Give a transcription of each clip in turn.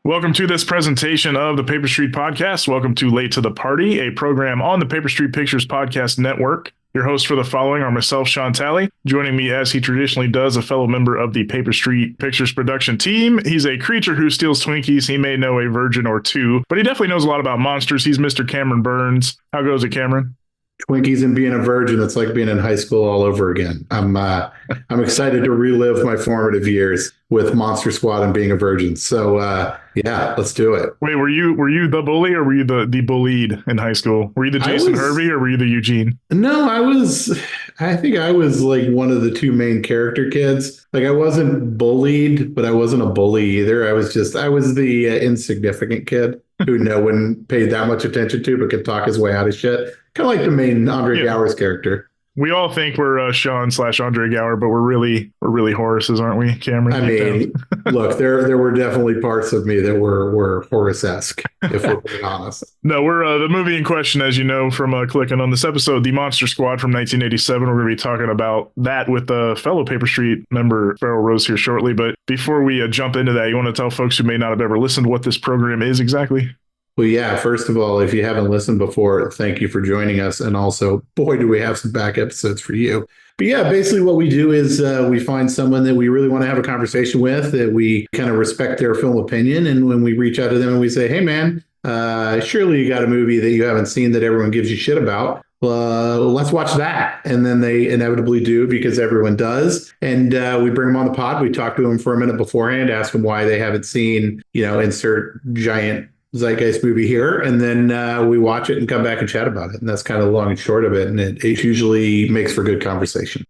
Welcome to this presentation of the Paper Street Podcast. Welcome to Late to the Party, a program on the Paper Street Pictures Podcast Network. Your hosts for the following are myself, Shawn Talley. Joining me as he traditionally does, a fellow member of the Paper Street Pictures production team. He's a creature who steals Twinkies. He may know a virgin or two, but he definitely knows a lot about monsters. He's Mr. Cameron Burns. How goes it, Cameron? Twinkies and being a virgin, it's like being in high school all over again. I'm excited to relive my formative years with Monster Squad and being a virgin. So yeah, let's do it. Wait, were you the bully or were you the bullied in high school? Were you the Jason Hervey or were you the Eugene? No, I think I was like one of the two main character kids. Like I wasn't bullied, but I wasn't a bully either. I was the insignificant kid who no one paid that much attention to, but could talk his way out of shit. Kind of like the main Andre Gower's character. We all think we're Shawn/Andre Gower, but we're really Horaces, aren't we, Cameron? I mean, look, there were definitely parts of me that were Horace-esque, if we're being honest. No, we're the movie in question, as you know from clicking on this episode, The Monster Squad from 1987. We're going to be talking about that with a fellow Paper Street member, Farrell Rose, here shortly. But before we jump into that, you want to tell folks who may not have ever listened what this program is exactly? Well, yeah, first of all, if you haven't listened before, thank you for joining us. And also, boy, do we have some back episodes for you. But yeah, basically what we do is we find someone that we really want to have a conversation with, that we kind of respect their film opinion. And when we reach out to them and we say, hey, man, surely you got a movie that you haven't seen that everyone gives you shit about. Let's watch that. And then they inevitably do, because everyone does. And we bring them on the pod. We talk to them for a minute beforehand, ask them why they haven't seen, insert giant zeitgeist movie here, and then we watch it and come back and chat about it. And that's kind of the long and short of it. And it usually makes for good conversation.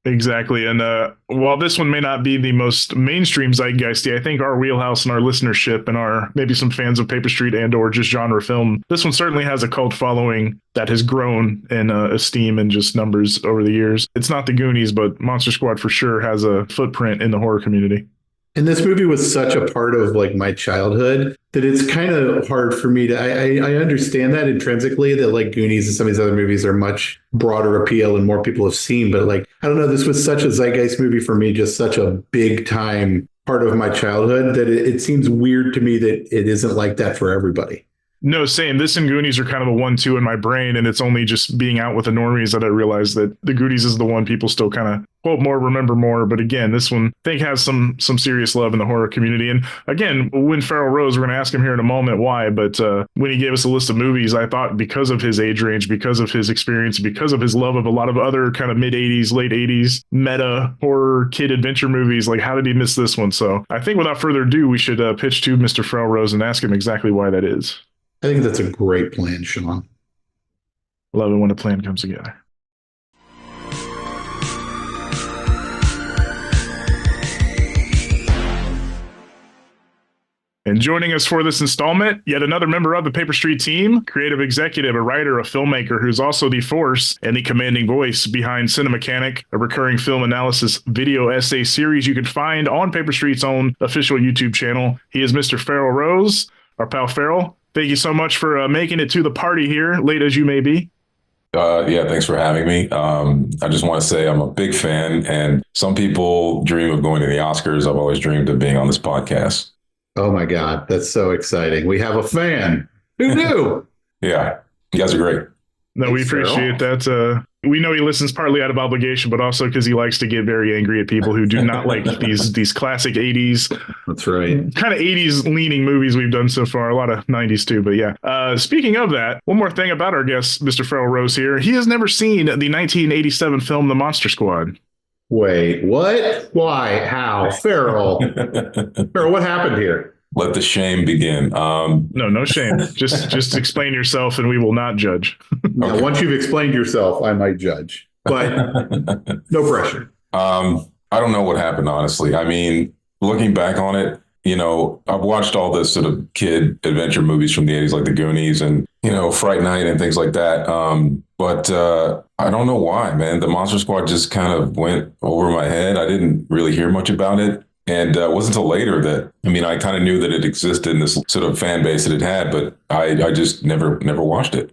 Exactly. And while this one may not be the most mainstream zeitgeisty, I think our wheelhouse and our listenership and our maybe some fans of Paper Street and or just genre film, this one certainly has a cult following that has grown in esteem and just numbers over the years. It's not the Goonies, but Monster Squad for sure has a footprint in the horror community. And this movie was such a part of like my childhood that it's kind of hard for me to, I understand that intrinsically, that like Goonies and some of these other movies are much broader appeal and more people have seen. But like, I don't know, this was such a zeitgeist movie for me, just such a big time part of my childhood that it seems weird to me that it isn't like that for everybody. No, same. This and Goonies are kind of a 1-2 in my brain, and it's only just being out with the normies that I realized that the Goonies is the one people still kind of quote more, remember more. But again, this one I think has some serious love in the horror community. And again, when Farrell Rose, we're going to ask him here in a moment why, but when he gave us a list of movies, I thought because of his age range, because of his experience, because of his love of a lot of other kind of mid-'80s, late 80s meta horror kid adventure movies, like how did he miss this one? So I think without further ado, we should pitch to Mr. Farrell Rose and ask him exactly why that is. I think that's a great plan, Shawn. Love it when a plan comes together. And joining us for this installment, yet another member of the Paper Street team, creative executive, a writer, a filmmaker who's also the force and the commanding voice behind Cine-Mechanic, a recurring film analysis video essay series you can find on Paper Street's own official YouTube channel. He is Mr. Farrell Rose, our pal Farrell. Thank you so much for making it to the party here, late as you may be. Yeah, thanks for having me. I just want to say I'm a big fan, and some people dream of going to the Oscars. I've always dreamed of being on this podcast. Oh my God, that's so exciting. We have a fan. Who knew? Yeah, you guys are great. No, we appreciate that. We know he listens partly out of obligation, but also because he likes to get very angry at people who do not like these classic 80s. That's right. Kind of 80s leaning movies we've done so far. A lot of 90s too, but yeah. Speaking of that, one more thing about our guest, Mr. Farrell Rose here. He has never seen the 1987 film, The Monster Squad. Wait, what? Why? How? Farrell, what happened here? Let the shame begin. No shame. Just explain yourself and we will not judge. Now, once you've explained yourself, I might judge, but no pressure. I don't know what happened, honestly. I mean, looking back on it, I've watched all this sort of kid adventure movies from the 80s, like the Goonies and, Fright Night and things like that. But I don't know why, man. The Monster Squad just kind of went over my head. I didn't really hear much about it. And it wasn't until later that, I kind of knew that it existed in this sort of fan base that it had, but I just never watched it.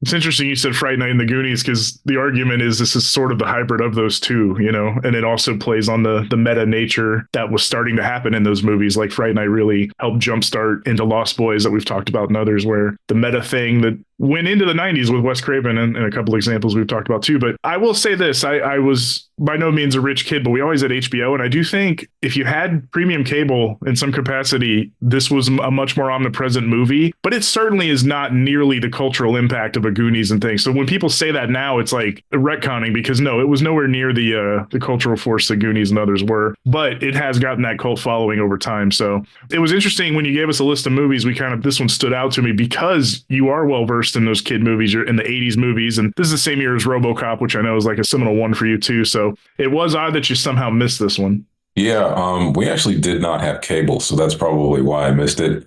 It's interesting you said Fright Night and the Goonies, because the argument is this is sort of the hybrid of those two, you know, and it also plays on the meta nature that was starting to happen in those movies. Like Fright Night really helped jumpstart into Lost Boys that we've talked about and others, where the meta thing that went into the 90s with Wes Craven and a couple examples we've talked about too. But I will say this, I was by no means a rich kid, but we always had HBO. And I do think if you had premium cable in some capacity, this was a much more omnipresent movie, but it certainly is not nearly the cultural impact of a Goonies and things. So when people say that now, it's like retconning, because no, it was nowhere near the cultural force that Goonies and others were, but it has gotten that cult following over time. So it was interesting when you gave us a list of movies, this one stood out to me because you are well versed in those kid movies. You're in the 80s movies, and this is the same year as RoboCop, which I know is like a seminal one for you too. So it was odd that you somehow missed this one. Yeah, we actually did not have cable, so that's probably why I missed it.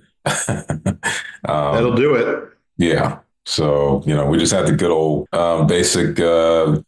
That'll do it. Yeah. So, we just had the good old basic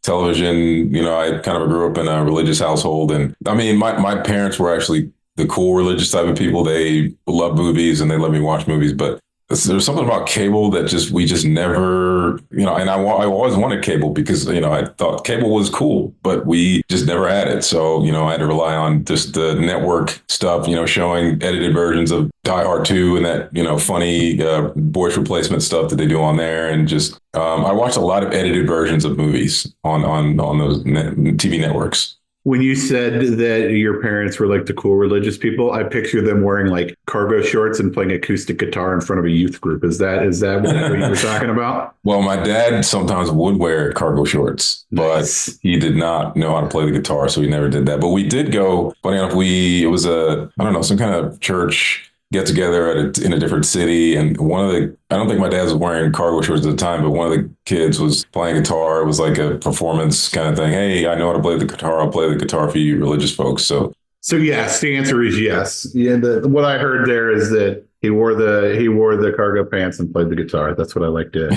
television. I kind of grew up in a religious household. And I mean, my parents were actually the cool religious type of people. They love movies and they let me watch movies. But there's something about cable that we just never, and I always wanted cable because, I thought cable was cool, but we just never had it. So, I had to rely on just the network stuff, showing edited versions of Die Hard 2 and that, funny voice replacement stuff that they do on there. And just, I watched a lot of edited versions of movies on those TV networks. When you said that your parents were like the cool religious people, I picture them wearing like cargo shorts and playing acoustic guitar in front of a youth group. Is that what you were talking about? Well, my dad sometimes would wear cargo shorts, Nice. but he did not know how to play the guitar, so he never did that. But we did go. Funny enough, it was some kind of church get together in a different city, and I don't think my dad was wearing cargo shorts at the time, but one of the kids was playing guitar. It was like a performance kind of thing. Hey, I know how to play the guitar. I'll play the guitar for you religious folks. So yes, the answer is yes. Yeah, what I heard there is that he wore the cargo pants and played the guitar. That's what I like to.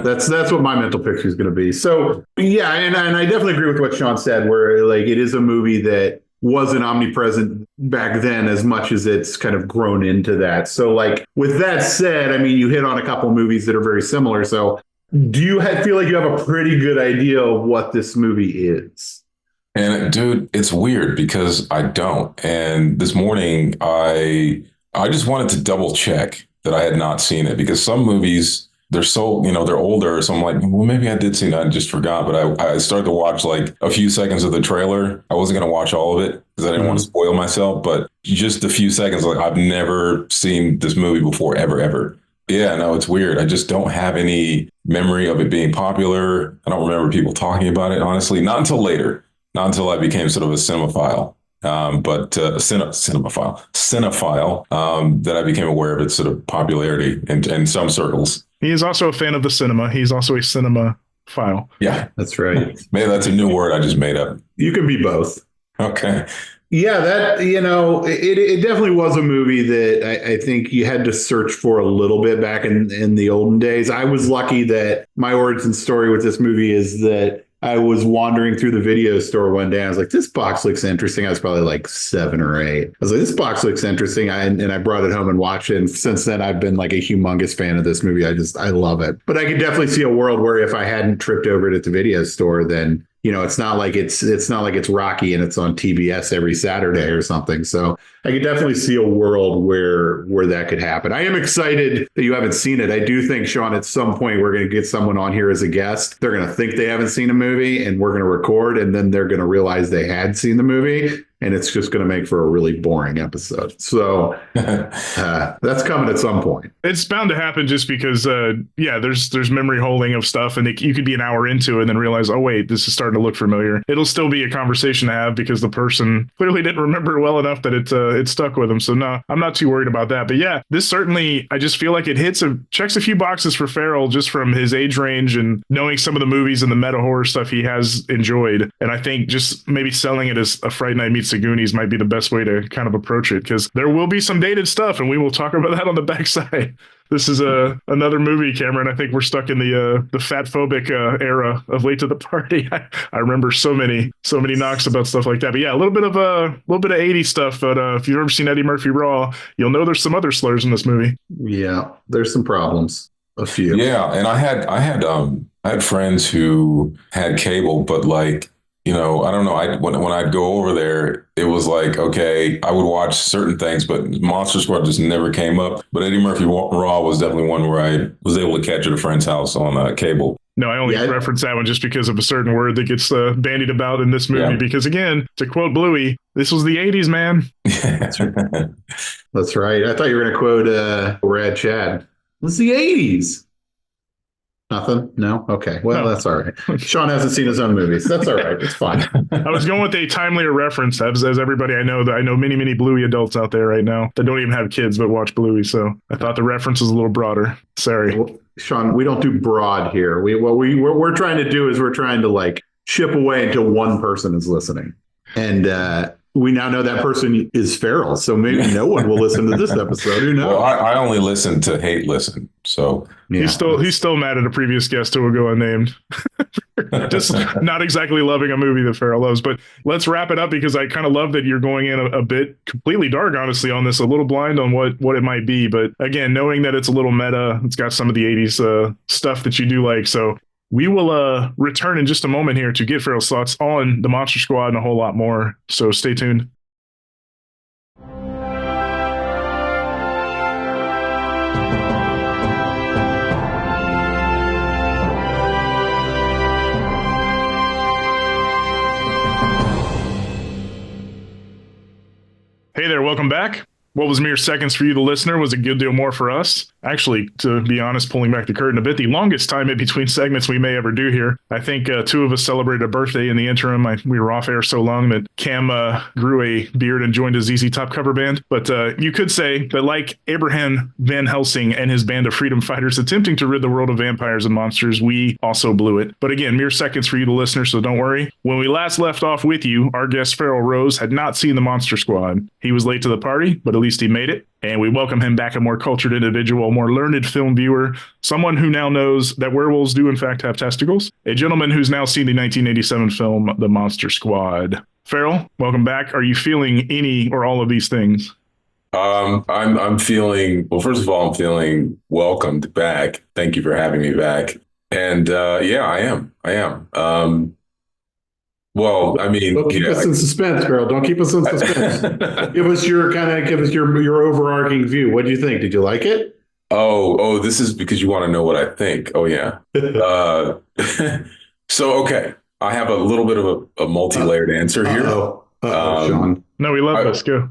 that's what my mental picture is going to be. So yeah, and I definitely agree with what Shawn said, where like it is a movie that wasn't omnipresent back then as much as it's kind of grown into that. So like with that said, I mean, you hit on a couple of movies that are very similar. So do you feel like you have a pretty good idea of what this movie is? And dude, it's weird because I don't. And this morning I just wanted to double check that I had not seen it, because some movies, they're so, they're older. So I'm like, well, maybe I did see that and just forgot. But I started to watch like a few seconds of the trailer. I wasn't going to watch all of it because I didn't want to spoil myself. But just a few seconds, like I've never seen this movie before, ever. Yeah, no, it's weird. I just don't have any memory of it being popular. I don't remember people talking about it, honestly. Not until later. Not until I became sort of a cinemaphile. Cinephile, that I became aware of its sort of popularity in some circles. He is also a fan of the cinema. He's also a cinema-phile. Yeah, that's right. Maybe that's a new word I just made up. You can be both. Okay. Yeah, that, it definitely was a movie that I think you had to search for a little bit back in the olden days. I was lucky that my origin story with this movie is that I was wandering through the video store one day. I was like, this box looks interesting. I was probably like 7 or 8. I was like, this box looks interesting. And I brought it home and watched it. And since then, I've been like a humongous fan of this movie. I love it. But I could definitely see a world where if I hadn't tripped over it at the video store, then, it's not like it's Rocky and it's on TBS every Saturday or something. So I could definitely see a world where that could happen. I am excited that you haven't seen it. I do think, Shawn, at some point we're going to get someone on here as a guest. They're going to think they haven't seen a movie and we're going to record, and then they're going to realize they had seen the movie. And it's just going to make for a really boring episode. So that's coming at some point. It's bound to happen just because, there's memory holding of stuff, and you could be an hour into it and then realize, oh, wait, this is starting to look familiar. It'll still be a conversation to have because the person clearly didn't remember well enough that it stuck with them. So no, I'm not too worried about that. But yeah, this certainly, I just feel like it checks a few boxes for Farrell just from his age range and knowing some of the movies and the meta horror stuff he has enjoyed. And I think just maybe selling it as a Fright Night meets the Goonies might be the best way to kind of approach it, because there will be some dated stuff, and we will talk about that on the backside. This is another movie, Cameron. I think we're stuck in the fat phobic era of Late to the Party. I remember so many knocks about stuff like that. But yeah, a little bit of 80s stuff. But if you've ever seen Eddie Murphy Raw, you'll know there's some other slurs in this movie. Yeah, there's some problems. A few. Yeah, and I had friends who had cable, but like, I don't know. When I'd go over there, it was like, okay, I would watch certain things, but Monster Squad just never came up. But Eddie Murphy Raw was definitely one where I was able to catch at a friend's house on cable. No, I only reference that one just because of a certain word that gets bandied about in this movie. Yeah. Because again, to quote Bluey, this was the 80s, man. That's right. I thought you were going to quote Rad Chad. It was the 80s. Nothing? No? Okay. Well, That's all right. Shawn hasn't seen his own movies. That's all right. It's fine. I was going with a timelier reference, as everybody I know many, many Bluey adults out there right now that don't even have kids but watch Bluey. So I thought the reference was a little broader. Sorry. Well, Shawn, we don't do broad here. What we're trying to do is we're trying to like chip away until one person is listening. And we now know that person is Farrell. So maybe no one will listen to this episode. Who knows? Well, I only listen to hate listen. So yeah. He's still mad at a previous guest who will go unnamed. Just not exactly loving a movie that Farrell loves. But let's wrap it up because I kind of love that you're going in a bit completely dark, honestly, on this, a little blind on what it might be. But again, knowing that it's a little meta, it's got some of the 80s stuff that you do like. So we will return in just a moment here to get Farrell's thoughts on the Monster Squad and a whole lot more. So stay tuned. Hey there, welcome back. What was mere seconds for you, the listener, was a good deal more for us. Actually, to be honest, pulling back the curtain a bit, the longest time in between segments we may ever do here. I think two of us celebrated a birthday in the interim. We were off air so long that Cam grew a beard and joined a ZZ Top cover band. But you could say that like Abraham Van Helsing and his band of freedom fighters attempting to rid the world of vampires and monsters, we also blew it. But again, mere seconds for you, the listener, so don't worry. When we last left off with you, our guest Farrell Rose had not seen the Monster Squad. He was late to the party, but at least he made it. And we welcome him back, a more cultured individual, a more learned film viewer, someone who now knows that werewolves do in fact have testicles, a gentleman who's now seen the 1987 film The Monster Squad. Farrell, welcome back. Are you feeling any or all of these things? I'm feeling, well, first of all, I'm feeling welcomed back. Thank you for having me back. And yeah, I am. Well, I mean, don't keep us in suspense, girl. Don't keep us in suspense. give us your overarching view. What do you think? Did you like it? Oh, this is because you want to know what I think. Oh, yeah. So, okay, I have a little bit of a multi-layered answer here. Shawn. No, we love this. Go.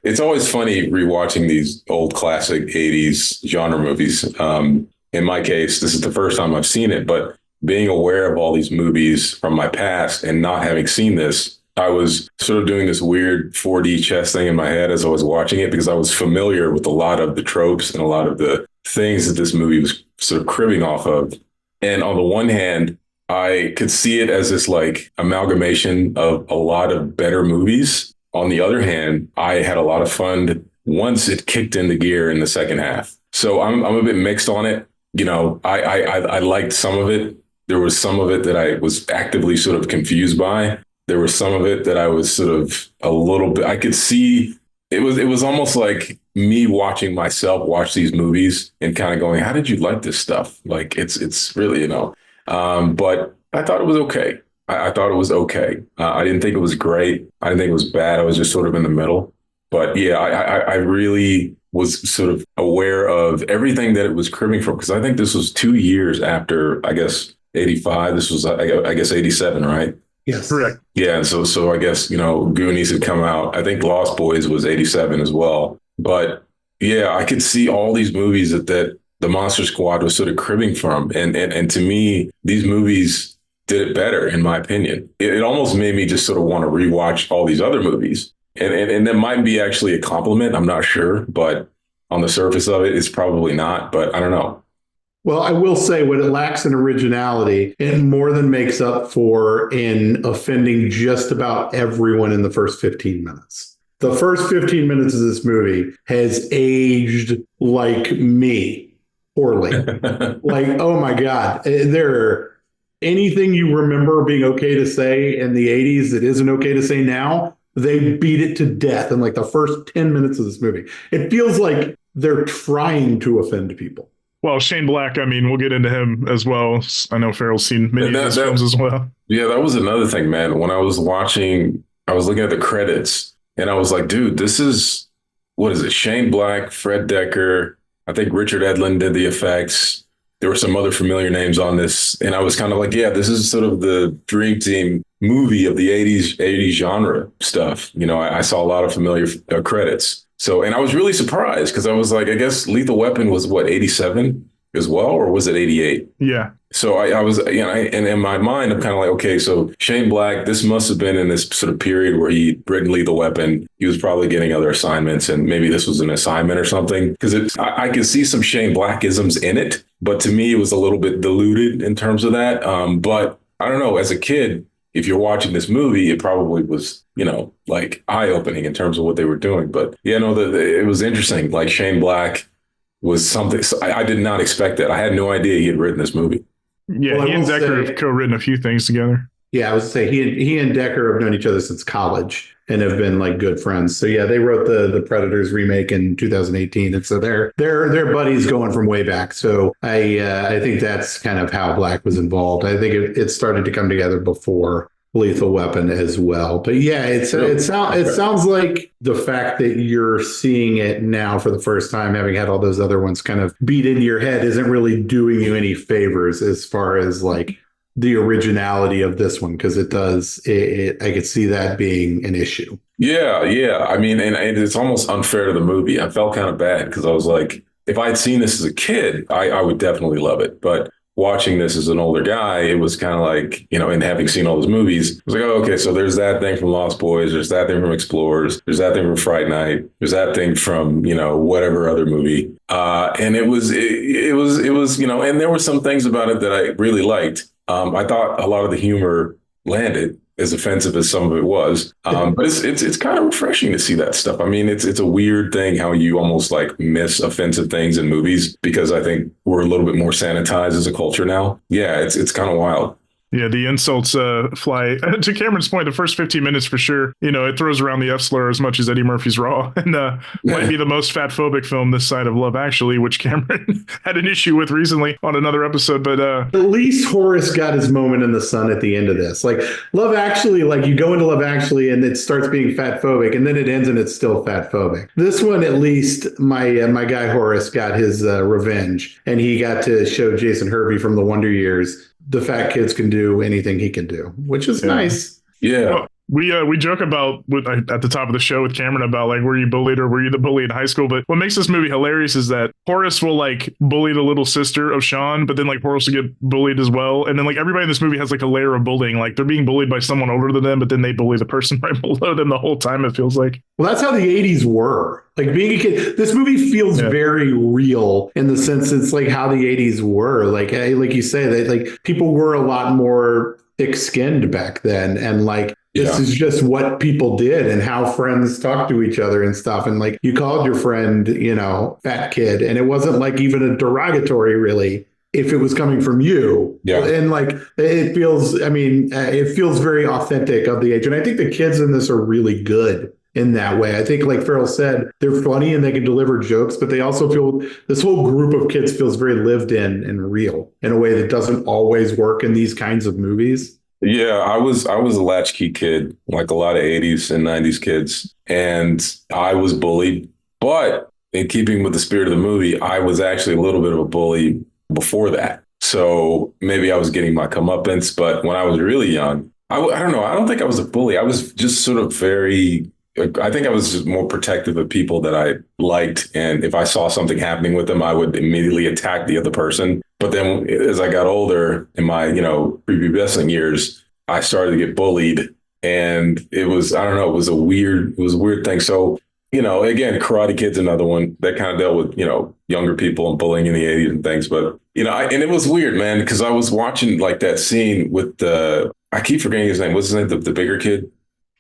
It's always funny rewatching these old classic 80s genre movies. In my case, this is the first time I've seen it, but being aware of all these movies from my past and not having seen this, I was sort of doing this weird 4D chess thing in my head as I was watching it because I was familiar with a lot of the tropes and a lot of the things that this movie was sort of cribbing off of. And on the one hand, I could see it as this like amalgamation of a lot of better movies. On the other hand, I had a lot of fun once it kicked into gear in the second half. So I'm a bit mixed on it. I liked some of it. There was some of it that I was actively sort of confused by. There was some of it that I was sort of a little bit, I could see it was almost like me watching myself watch these movies and kind of going, how did you like this stuff? Like it's really, but I thought it was okay. I thought it was okay. I didn't think it was great. I didn't think it was bad. I was just sort of in the middle. But yeah, I really was sort of aware of everything that it was cribbing from, because I think this was 2 years after, I guess, 85. This was, I guess, 87, right? Yes. Correct. Yeah. So I guess, Goonies had come out. I think Lost Boys was 87 as well. But yeah, I could see all these movies that the Monster Squad was sort of cribbing from. And to me, these movies did it better, in my opinion. It almost made me just sort of want to rewatch all these other movies. And that might be actually a compliment. I'm not sure. But on the surface of it, it's probably not. But I don't know. Well, I will say what it lacks in originality, it more than makes up for in offending just about everyone in the first 15 minutes. The first 15 minutes of this movie has aged like me poorly. Like, oh my God, anything you remember being okay to say in the 80s that isn't okay to say now, they beat it to death in like the first 10 minutes of this movie. It feels like they're trying to offend people. Well, Shane Black, I mean, we'll get into him as well. I know Farrell's seen many of his films as well. Yeah, that was another thing, man. When I was watching, I was looking at the credits and I was like, dude, this is, what is it? Shane Black, Fred Decker. I think Richard Edlund did the effects. There were some other familiar names on this. And I was kind of like, yeah, this is sort of the dream team movie of the 80s genre stuff. You know, I saw a lot of familiar credits. So, and I was really surprised because I was like, I guess Lethal Weapon was what, 87 as well, or was it 88? Yeah. So I was, you know, and in my mind, I'm kind of like, okay, so Shane Black, this must have been in this sort of period where he written Lethal Weapon. He was probably getting other assignments, and maybe this was an assignment or something. Because I could see some Shane Black-isms in it, but to me, it was a little bit diluted in terms of that. But I don't know, as a kid, if you're watching this movie, it probably was, you know, like eye-opening in terms of what they were doing. But yeah, no, it was interesting. Like Shane Black was something I did not expect that. I had no idea he had written this movie. Yeah, well, he and Decker have co-written a few things together. Yeah, I was say he and Decker have known each other since college and have been like good friends. So yeah, they wrote the Predators remake in 2018, and so they're buddies going from way back. So I think that's kind of how Black was involved. I think it started to come together before Lethal Weapon as well. But yeah, it sounds like the fact that you're seeing it now for the first time, having had all those other ones kind of beat into your head, isn't really doing you any favors as far as like the originality of this one, because it does. I could see that being an issue. Yeah. I mean, and it's almost unfair to the movie. I felt kind of bad because I was like, if I'd seen this as a kid, I would definitely love it. But watching this as an older guy, it was kind of like, you know, and having seen all those movies, I was like, oh, okay, so there's that thing from Lost Boys, there's that thing from Explorers, there's that thing from Fright Night, there's that thing from, you know, whatever other movie. And it was, you know, and there were some things about it that I really liked. I thought a lot of the humor landed, as offensive as some of it was. But it's kind of refreshing to see that stuff. I mean, it's a weird thing how you almost like miss offensive things in movies, because I think we're a little bit more sanitized as a culture now. Yeah, it's kind of wild. Yeah, the insults fly. To Cameron's point, the first 15 minutes for sure, you know, it throws around the F slur as much as Eddie Murphy's Raw, and might be the most fat-phobic film this side of Love Actually, which Cameron had an issue with recently on another episode. But at least Horace got his moment in the sun at the end of this. Like Love Actually, like you go into Love Actually and it starts being fat-phobic, and then it ends and it's still fat-phobic. This one, at least, my guy Horace got his revenge, and he got to show Jason Hervey from the Wonder Years the fat kids can do anything he can do, which is nice. Yeah. Well, we joke about at the top of the show with Cameron about like, were you bullied or were you the bully in high school? But what makes this movie hilarious is that Horace will like bully the little sister of Shawn, but then like Horace will get bullied as well. And then like everybody in this movie has like a layer of bullying. Like they're being bullied by someone older than them, but then they bully the person right below them the whole time, it feels like. Well, that's how the 80s were. Like being a kid, this movie feels very real in the sense it's like how the 80s were. Like you say, that like people were a lot more thick-skinned back then, and like this is just what people did and how friends talk to each other and stuff. And like you called your friend, you know, fat kid, and it wasn't like even a derogatory really if it was coming from you. Yeah. And like it feels, I mean, it feels very authentic of the age. And I think the kids in this are really good in that way. I think, like Farrell said, they're funny and they can deliver jokes, but they also feel, this whole group of kids feels very lived in and real in a way that doesn't always work in these kinds of movies. Yeah, I was a latchkey kid, like a lot of 80s and 90s kids, and I was bullied. But in keeping with the spirit of the movie, I was actually a little bit of a bully before that. So maybe I was getting my comeuppance. But when I was really young, I don't know. I don't think I was a bully. I was just sort of I think I was just more protective of people that I liked. And if I saw something happening with them, I would immediately attack the other person. But then as I got older in my, you know, prepubescent years, I started to get bullied. And it was, I don't know, it was a weird thing. So, you know, again, Karate Kid's another one that kind of dealt with, you know, younger people and bullying in the 80s and things. But, you know, and it was weird, man, because I was watching like that scene with I keep forgetting his name. What's his name? The bigger kid?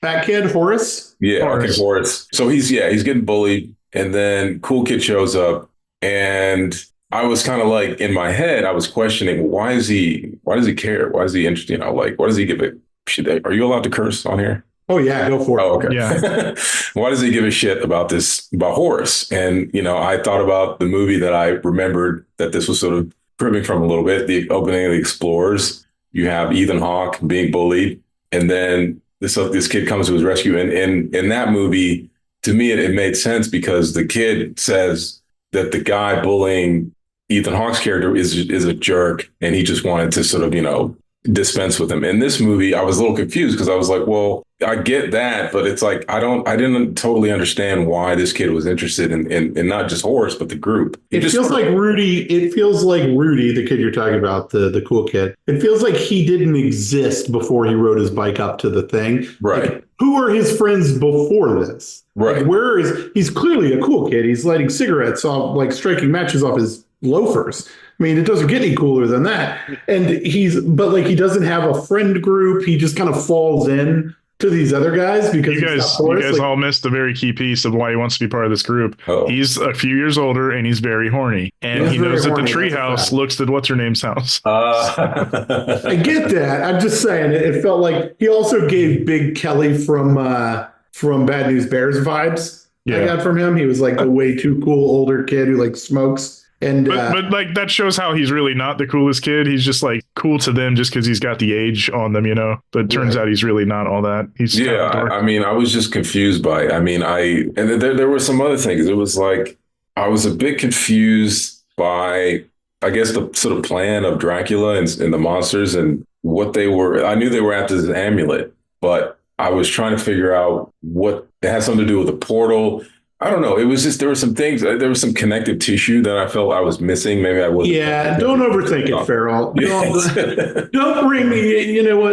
Fat kid, Horace? Yeah, Horace. Okay, Horace. So he's getting bullied. And then Cool Kid shows up. And I was kind of like, in my head, I was questioning, why does he care? Why is he interested? You know, like, why does he give a shit? Are you allowed to curse on here? Oh yeah, go for it. Oh, okay. Yeah. Why does he give a shit about horse? And, I thought about the movie that I remembered that this was sort of cribbing from a little bit, the opening of The Explorers. You have Ethan Hawke being bullied, and then this kid comes to his rescue. And in that movie, to me, it made sense because the kid says that the guy bullying Ethan Hawke's character is a jerk, and he just wanted to sort of, dispense with him. In this movie, I was a little confused because I was like, well, I get that, but it's like I didn't totally understand why this kid was interested in not just Horace, but the group. It feels like Rudy, the kid you're talking about, the cool kid. It feels like he didn't exist before he rode his bike up to the thing. Right. Like, who are his friends before this? Right. Like, he's clearly a cool kid. He's lighting cigarettes off, like striking matches off his loafers. I mean, it doesn't get any cooler than that. And he doesn't have a friend group. He just kind of falls in to these other guys because you guys all missed a very key piece of why he wants to be part of this group. Oh. He's a few years older and he's very horny, and he knows that the treehouse looks at what's her name's house. I get that. I'm just saying it felt like he also gave Big Kelly from Bad News Bears vibes. I got from him. He was like a way too cool older kid who like smokes. And, but like that shows how he's really not the coolest kid. He's just like cool to them just because he's got the age on them, But it turns out he's really not all that. He's I mean, I was just confused by it. I mean, and there were some other things. It was like I was a bit confused by, I guess, the sort of plan of Dracula and the monsters and what they were. I knew they were after this amulet, but I was trying to figure out what it had something to do with the portal. I don't know. It was just, there were some things, there was some connective tissue that I felt I was missing. Maybe I wasn't. Yeah, don't overthink it, Farrell. Don't bring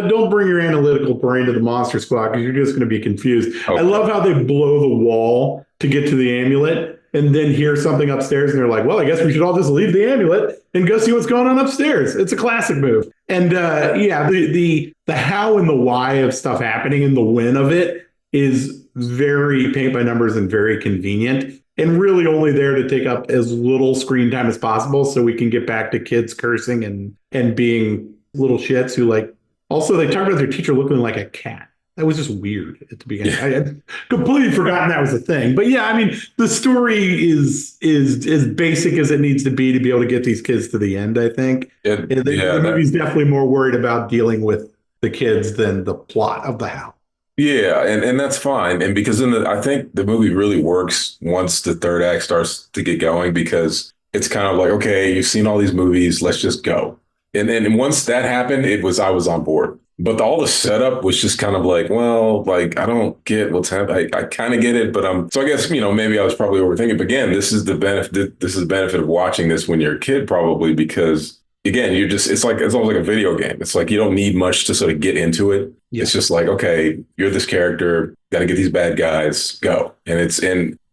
don't bring your analytical brain to the Monster Squad because you're just going to be confused. Okay. I love how they blow the wall to get to the amulet and then hear something upstairs and they're like, well, I guess we should all just leave the amulet and go see what's going on upstairs. It's a classic move. And the how and the why of stuff happening and the when of it is very paint by numbers and very convenient and really only there to take up as little screen time as possible so we can get back to kids cursing and being little shits who like, also they talk about their teacher looking like a cat. That was just weird at the beginning. I had completely forgotten that was a thing. But yeah, I mean, the story is as basic as it needs to be able to get these kids to the end, I think. The movie's definitely more worried about dealing with the kids than the plot of the how. Yeah, and that's fine. And because I think the movie really works once the third act starts to get going because it's kind of like, okay, you've seen all these movies, let's just go. And then once that happened, I was on board. But all the setup was just kind of like, well, like, I don't get what's happening. I kind of get it, but so I guess, maybe I was probably overthinking. But again, this is the benefit of watching this when you're a kid, probably, because again, it's almost like a video game. It's like you don't need much to sort of get into it. Yeah. It's just like, okay, you're this character, got to get these bad guys, go. And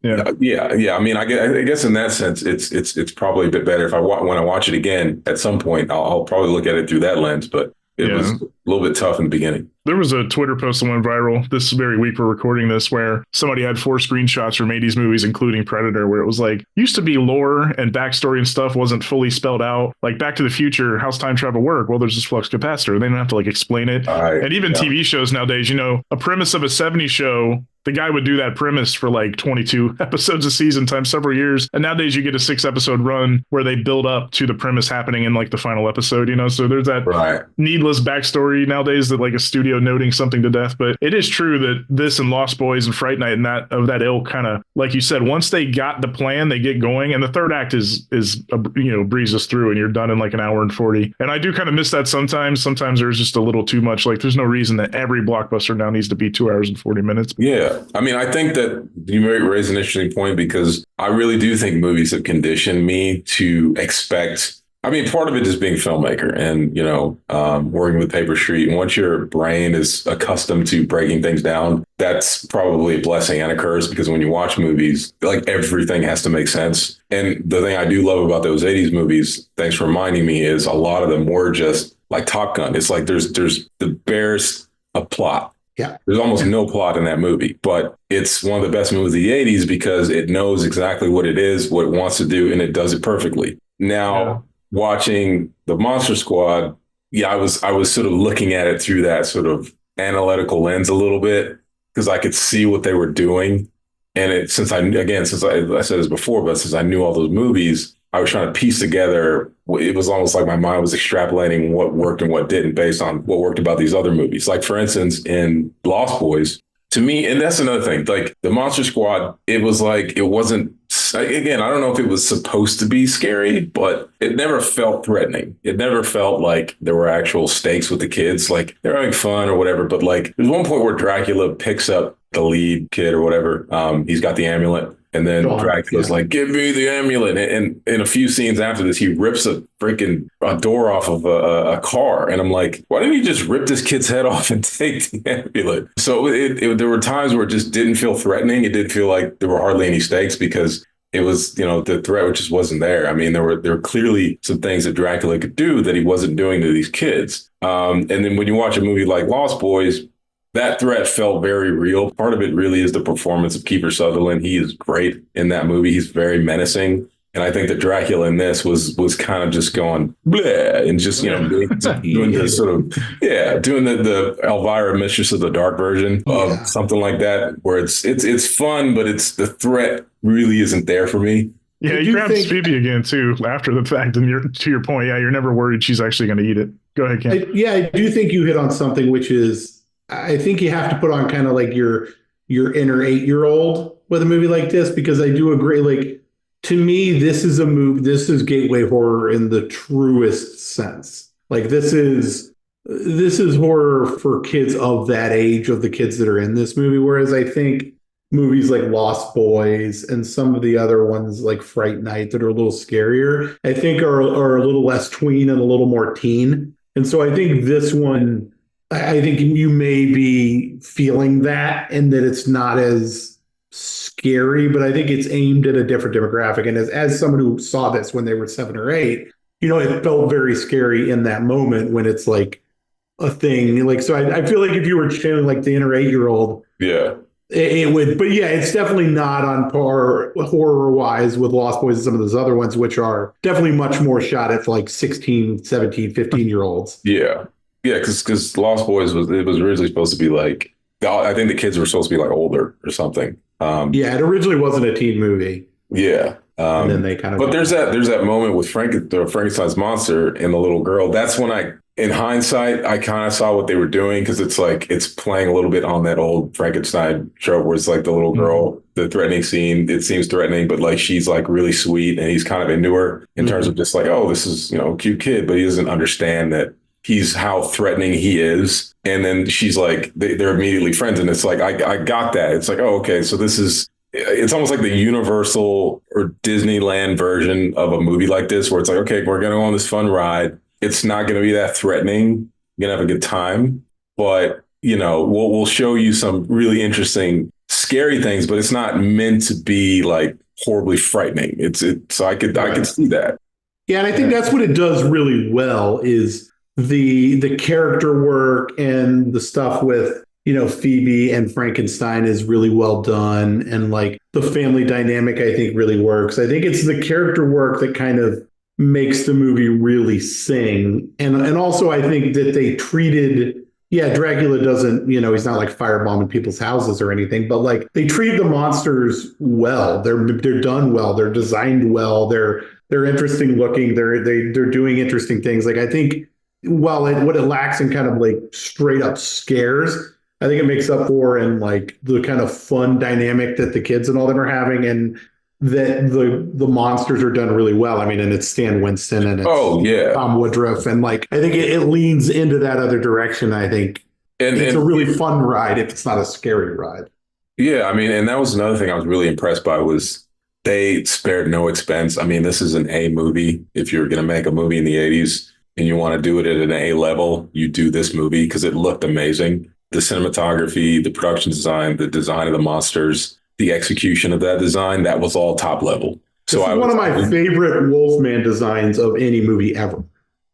I mean, I guess in that sense, it's probably a bit better when I watch it again at some point. I'll probably look at it through that lens, but it was a little bit tough in the beginning. There was a Twitter post that went viral this very week we're recording this where somebody had 4 screenshots from 80s movies, including Predator, where it was like, used to be lore and backstory and stuff wasn't fully spelled out. Like Back to the Future, how's time travel work? Well, there's this flux capacitor. They don't have to like explain it. And even TV shows nowadays, a premise of a 70s show, the guy would do that premise for like 22 episodes a season times several years. And nowadays you get a 6-episode run where they build up to the premise happening in like the final episode, So there's that needless backstory nowadays that like a studio noting something to death. But it is true that this and Lost Boys and Fright Night and that ilk kind of, like you said, once they got the plan, they get going. And the third act is breezes through and you're done in like an hour and 40. And I do kind of miss that sometimes. Sometimes there's just a little too much. Like there's no reason that every blockbuster now needs to be 2 hours and 40 minutes. Yeah. I mean, I think that you may raise an interesting point because I really do think movies have conditioned me to expect. I mean, part of it is being a filmmaker and, working with Paper Street. And once your brain is accustomed to breaking things down, that's probably a blessing and a curse because when you watch movies, like everything has to make sense. And the thing I do love about those 80s movies, thanks for reminding me, is a lot of them were just like Top Gun. It's like there's the barest a plot. Yeah. There's almost no plot in that movie, but it's one of the best movies of the 80s because it knows exactly what it is, what it wants to do, and it does it perfectly. Now, watching the Monster Squad, I was sort of looking at it through that sort of analytical lens a little bit. because I could see what they were doing. And since I said this before, but since I knew all those movies, I was trying to piece together. It was almost like my mind was extrapolating what worked and what didn't based on what worked about these other movies. Like, for instance, in Lost Boys, to me, and that's another thing, like the Monster Squad, it was like, it wasn't, again, I don't know if it was supposed to be scary, but it never felt threatening. It never felt like there were actual stakes with the kids. Like, they're having fun or whatever. But like, there's one point where Dracula picks up the lead kid or whatever. He's got the amulet. And then Shawn, Dracula's like, give me the amulet. And in a few scenes after this, he rips a door off of a car. And I'm like, why didn't you just rip this kid's head off and take the amulet? So there were times where it just didn't feel threatening. It didn't feel like there were hardly any stakes because it was, the threat just wasn't there. I mean, there were clearly some things that Dracula could do that he wasn't doing to these kids. And then when you watch a movie like Lost Boys, that threat felt very real. Part of it really is the performance of Kiefer Sutherland. He is great in that movie. He's very menacing. And I think that Dracula in this was kind of just going bleh and just, doing the sort of, doing the Elvira Mistress of the Dark version of something like that, where it's fun, but the threat really isn't there for me. Yeah, you grabbed Phoebe again, too, after the fact. And to your point, you're never worried she's actually going to eat it. Go ahead, Ken. I do think you hit on something, which is, I think you have to put on kind of like your inner 8-year-old with a movie like this, because I do agree. Like, to me, this is gateway horror in the truest sense. Like, this is horror for kids of that age, of the kids that are in this movie. Whereas I think movies like Lost Boys and some of the other ones like Fright Night that are a little scarier, I think are a little less tween and a little more teen. And so I think this one, I think you may be feeling that, and that it's not as scary, but I think it's aimed at a different demographic. And as someone who saw this when they were 7 or 8, it felt very scary in that moment when it's like a thing. Like, so I feel like if you were channeling like the inner 8-year-old, it would. But yeah, it's definitely not on par horror wise with Lost Boys and some of those other ones, which are definitely much more shot at for like 16, 17, 15-year-olds. Yeah, because Lost Boys was originally supposed to be like, I think the kids were supposed to be like older or something. It originally wasn't a teen movie. Yeah. And then they kind of. But there's that moment with Frankenstein's monster and the little girl. That's when in hindsight, I kind of saw what they were doing, because it's like it's playing a little bit on that old Frankenstein trope where it's like the little girl, the threatening scene. It seems threatening, but like she's like really sweet, and he's kind of into her in terms of just like, oh, this is a cute kid, but he doesn't understand that he's how threatening he is. And then she's like, they're immediately friends. And it's like, I got that. It's like, oh, okay. So it's almost like the Universal or Disneyland version of a movie like this, where it's like, okay, we're going to go on this fun ride. It's not going to be that threatening. You're going to have a good time, but we'll show you some really interesting, scary things, but it's not meant to be like horribly frightening. So I could see that. Yeah. And I think that's what it does really well is the character work, and the stuff with Phoebe and Frankenstein is really well done, and like the family dynamic I think really works. I think it's the character work that kind of makes the movie really sing, and also I think that they treated Dracula doesn't he's not like firebombing people's houses or anything, but like they treat the monsters well. They're done well. They're designed well. They're interesting looking. They're doing interesting things. Like, I think while what it lacks in kind of like straight up scares, I think it makes up for in like the kind of fun dynamic that the kids and all them are having, and that the monsters are done really well. I mean, and it's Stan Winston and it's Tom Woodruff, and like I think it leans into that other direction. I think it's a really fun ride if it's not a scary ride. Yeah, I mean, and that was another thing I was really impressed by was they spared no expense. I mean, this is an A movie. If you're going to make a movie in the 80s, and you want to do it at an A level, you do this movie because it looked amazing. The cinematography, the production design, the design of the monsters, the execution of that design, that was all top level. So this is one of my favorite Wolfman designs of any movie ever.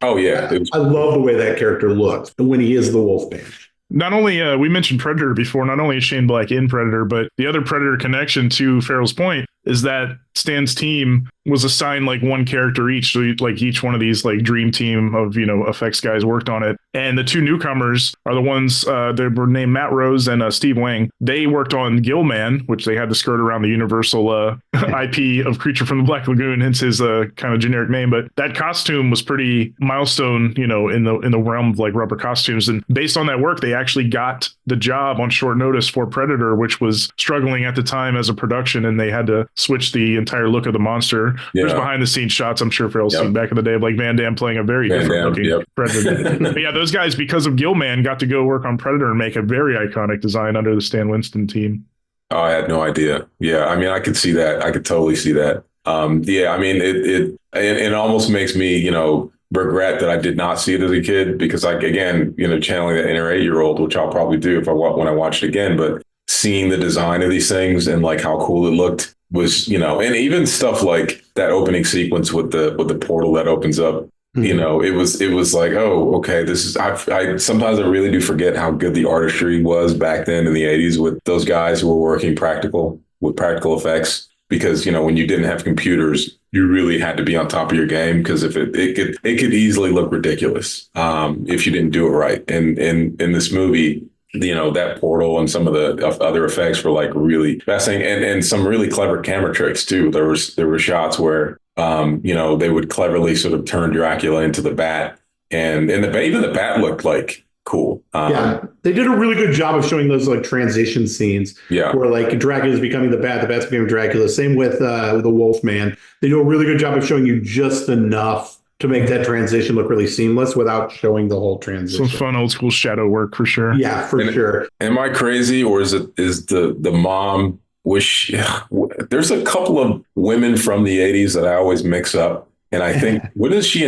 Oh, yeah. I love the way that character looks when he is the Wolfman. Not only, we mentioned Predator before, not only is Shane Black in Predator, but the other Predator connection, to Farrell's point, is that Stan's team was assigned like one character each. So like each one of these like dream team of, effects guys worked on it. And the two newcomers are the ones they were named Matt Rose and Steve Wang. They worked on Gillman, which they had to skirt around the Universal IP of Creature from the Black Lagoon, hence his kind of generic name. But that costume was pretty milestone, in the realm of like rubber costumes. And based on that work, they actually got the job on short notice for Predator, which was struggling at the time as a production, and they had to switch the entire look of the monster. Yeah. There's behind the scenes shots I'm sure Farrell's seen back in the day of like Van Damme playing a very different looking Predator. But yeah, those guys, because of Gillman, got to go work on Predator and make a very iconic design under the Stan Winston team. Oh, I had no idea. Yeah, I mean, I could see that. I could totally see that. Yeah, I mean, it almost makes me, regret that I did not see it as a kid, because again, channeling that inner 8-year-old, which I'll probably do when I watch it again, but seeing the design of these things and like how cool it looked was, and even stuff like that opening sequence with the portal that opens up, it was like, oh, okay, this is, I sometimes I really do forget how good the artistry was back then in the 80s with those guys who were working with practical effects. Because, when you didn't have computers, you really had to be on top of your game, because if it could easily look ridiculous if you didn't do it right. And in this movie, that portal and some of the other effects were like really fascinating, and some really clever camera tricks too. There were shots where they would cleverly sort of turn Dracula into the bat, and even the bat looked like cool. Yeah, they did a really good job of showing those like transition scenes where like Dracula's becoming the bat's becoming Dracula. Same with the Wolfman. They do a really good job of showing you just enough to make that transition look really seamless without showing the whole transition. Some fun old school shadow work for sure. Yeah, for sure. Am I crazy, or is the mom? There's a couple of women from the 80s that I always mix up. And I think, was she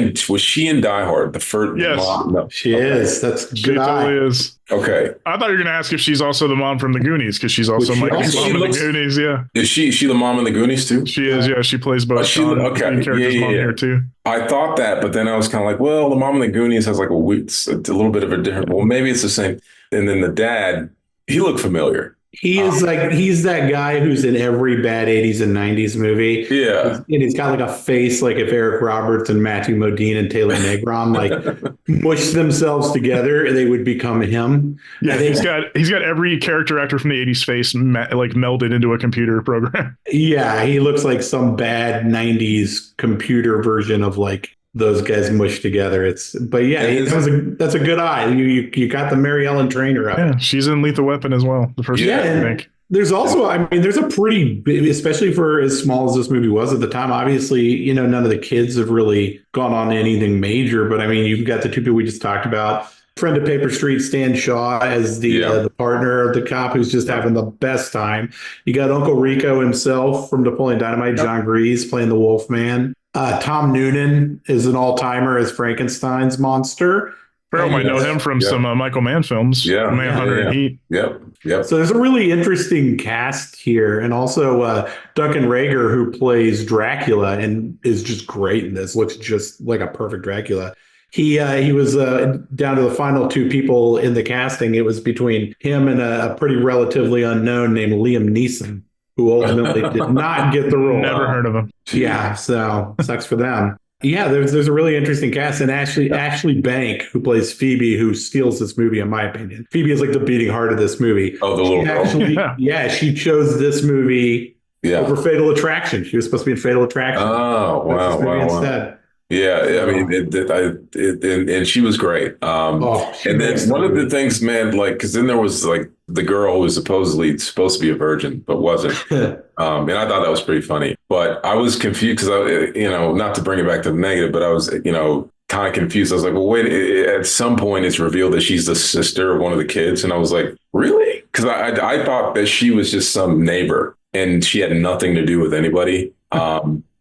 in Die Hard? The first yes. mom? No. She is. That's good. She totally is. Okay. I thought you were going to ask if she's also the mom from the Goonies, because she's also Michael's mom in the Goonies. Yeah. Is she the mom in the Goonies too? She is. Yeah. She plays both. Shawn, okay. Character's mom here too. I thought that, but then I was kind of like, well, the mom in the Goonies has like a little bit of a different. Well, maybe it's the same. And then the dad, he looked familiar. He is he's that guy who's in every bad 80s and 90s movie. Yeah. And he's got like a face like if Eric Roberts and Matthew Modine and Taylor Negron like mushed themselves together, they would become him. Yeah, he's got every character actor from the 80s face like melded into a computer program. Yeah, he looks like some bad 90s computer version of like those guys mushed together. That's a good eye. You got the Mary Ellen Trainor up. Yeah, she's in Lethal Weapon as well. The first one, I think. There's also, there's a pretty big, especially for as small as this movie was at the time. Obviously, none of the kids have really gone on to anything major, but you've got the two people we just talked about. Friend of Paper Street, Stan Shaw, as the partner of the cop who's just having the best time. You got Uncle Rico himself from Napoleon Dynamite, John Grease playing the Wolfman. Tom Noonan is an all-timer as Frankenstein's monster. Farrell might know him from some Michael Mann films. Yeah. Manhunter and Heat. Yep. So there's a really interesting cast here. And also Duncan Rager, who plays Dracula and is just great in this, looks just like a perfect Dracula. He was down to the final two people in the casting. It was between him and a pretty relatively unknown named Liam Neeson, who ultimately did not get the role. Never heard of him. Yeah, so sucks for them. Yeah, there's a really interesting cast, and Ashley Bank, who plays Phoebe, who steals this movie, in my opinion. Phoebe is like the beating heart of this movie. Oh, the little girl. She chose this movie over Fatal Attraction. She was supposed to be in Fatal Attraction. Oh, wow. Instead. Yeah, and she was great. And then one of the things, man, like, because then there was like the girl who was supposedly supposed to be a virgin but wasn't, and I thought that was pretty funny. But I was confused because not to bring it back to the negative, but I was kind of confused. I was like, well, wait. At some point, it's revealed that she's the sister of one of the kids, and I was like, really? Because I thought that she was just some neighbor and she had nothing to do with anybody.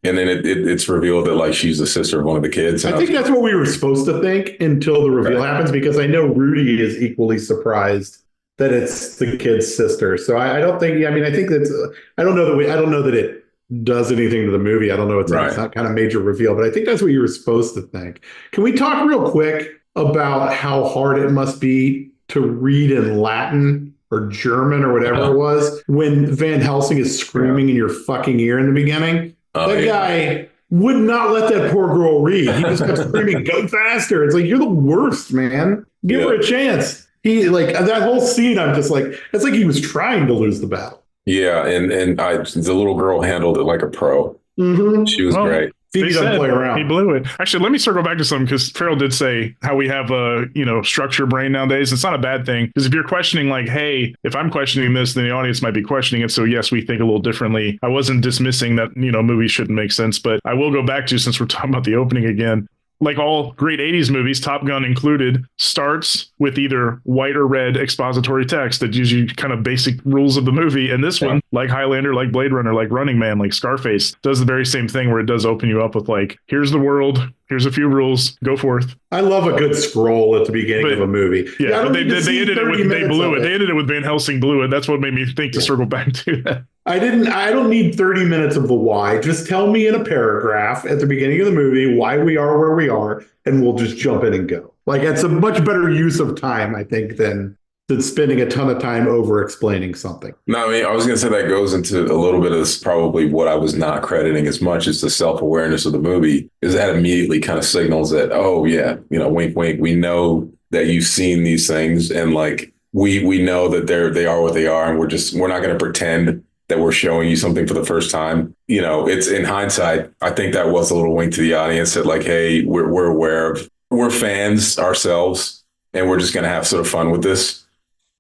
And then it's revealed that like she's the sister of one of the kids. I think that's what we were supposed to think until the reveal happens, because I know Rudy is equally surprised that it's the kid's sister. So I don't think. I think that's. I don't know that it does anything to the movie. I don't know. It's not kind of major reveal, but I think that's what you were supposed to think. Can we talk real quick about how hard it must be to read in Latin or German or whatever it was, when Van Helsing is screaming in your fucking ear in the beginning. That guy would not let that poor girl read. He just kept screaming, "Go faster!" It's like, you're the worst, man. Give her a chance. He like that whole scene. I'm just like, it's like he was trying to lose the battle. Yeah, and the little girl handled it like a pro. Mm-hmm. She was great. He doesn't play around. He blew it. Actually, let me circle back to something, because Farrell did say how we have a structure brain nowadays. It's not a bad thing, because if you're questioning like, hey, if I'm questioning this, then the audience might be questioning it. So yes, we think a little differently. I wasn't dismissing that movies shouldn't make sense, but I will go back to, since we're talking about the opening again, like all great 80s movies, Top Gun included, starts with either white or red expository text that gives you kind of basic rules of the movie. And this one, like Highlander, like Blade Runner, like Running Man, like Scarface, does the very same thing, where it does open you up with like, here's the world, here's a few rules, go forth. I love a good scroll at the beginning of a movie. Yeah, but they ended it with they blew it. They ended it with Van Helsing blew it. That's what made me think to circle back to that. I don't need 30 minutes of the why. Just tell me in a paragraph at the beginning of the movie why we are where we are, and we'll just jump in and go. Like, it's a much better use of time, I think, than spending a ton of time over explaining something. No, I mean, I was going to say that goes into a little bit of this, probably what I was not crediting as much as the self-awareness of the movie, is that immediately kind of signals that, oh yeah, wink, wink. We know that you've seen these things, and like, we know that they are what they are, and we're not going to pretend that we're showing you something for the first time. It's in hindsight, I think that was a little wink to the audience that like, hey, we're aware of, we're fans ourselves, and we're just going to have sort of fun with this.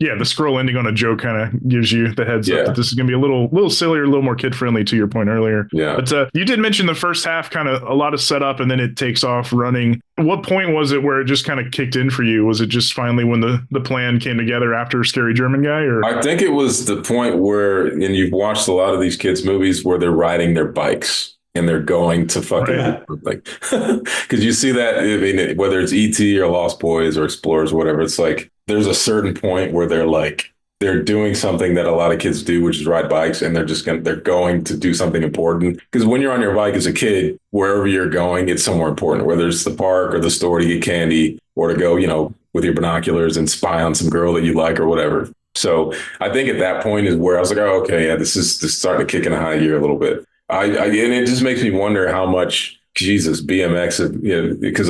Yeah, the scroll ending on a joke kind of gives you the heads up that this is going to be a little sillier, a little more kid friendly, to your point earlier. Yeah. But you did mention the first half, kind of a lot of setup, and then it takes off running. What point was it where it just kind of kicked in for you? Was it just finally when the plan came together after Scary German Guy? Or I think it was the point where, and you've watched a lot of these kids' movies where they're riding their bikes and they're going to fucking like, because you see that, I mean, whether it's E.T. or Lost Boys or Explorers or whatever, it's like there's a certain point where they're doing something that a lot of kids do, which is ride bikes, and they're going to do something important. Because when you're on your bike as a kid, wherever you're going, it's somewhere important, whether it's the park or the store to get candy, or to go, with your binoculars and spy on some girl that you like or whatever. So I think at that point is where I was like, oh, okay, yeah, this is starting to kick in a high gear a little bit. And it just makes me wonder how much BMX, because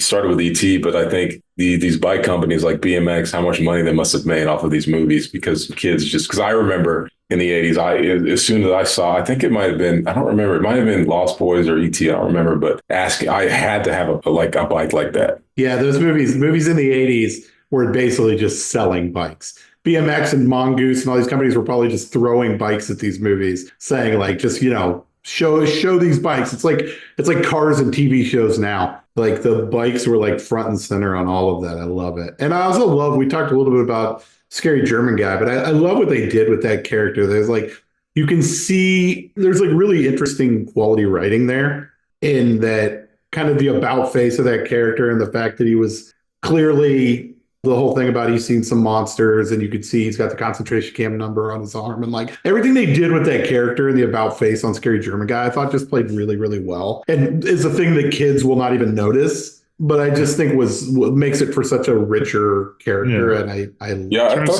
started with ET, but I think these bike companies like BMX, how much money they must have made off of these movies, because kids because I remember in the 80s, as soon as I saw, I think it might have been, I don't remember, it might have been Lost Boys or ET, I don't remember, but I had to have a bike like that. Yeah, those movies in the 80s were basically just selling bikes. BMX and Mongoose and all these companies were probably just throwing bikes at these movies, saying like, just, show these bikes. It's like cars and TV shows now. Like, the bikes were like front and center on all of that. I love it. And I also love, we talked a little bit about Scary German Guy, but I love what they did with that character. There's like, you can see there's like really interesting quality writing there, in that kind of the about face of that character, and the fact that he was clearly, the whole thing about he's seen some monsters, and you could see he's got the concentration camp number on his arm, and like everything they did with that character and the about face on Scary German Guy, I thought just played really, really well. And is a thing that kids will not even notice, but I just think was what makes it for such a richer character. Yeah. And I thought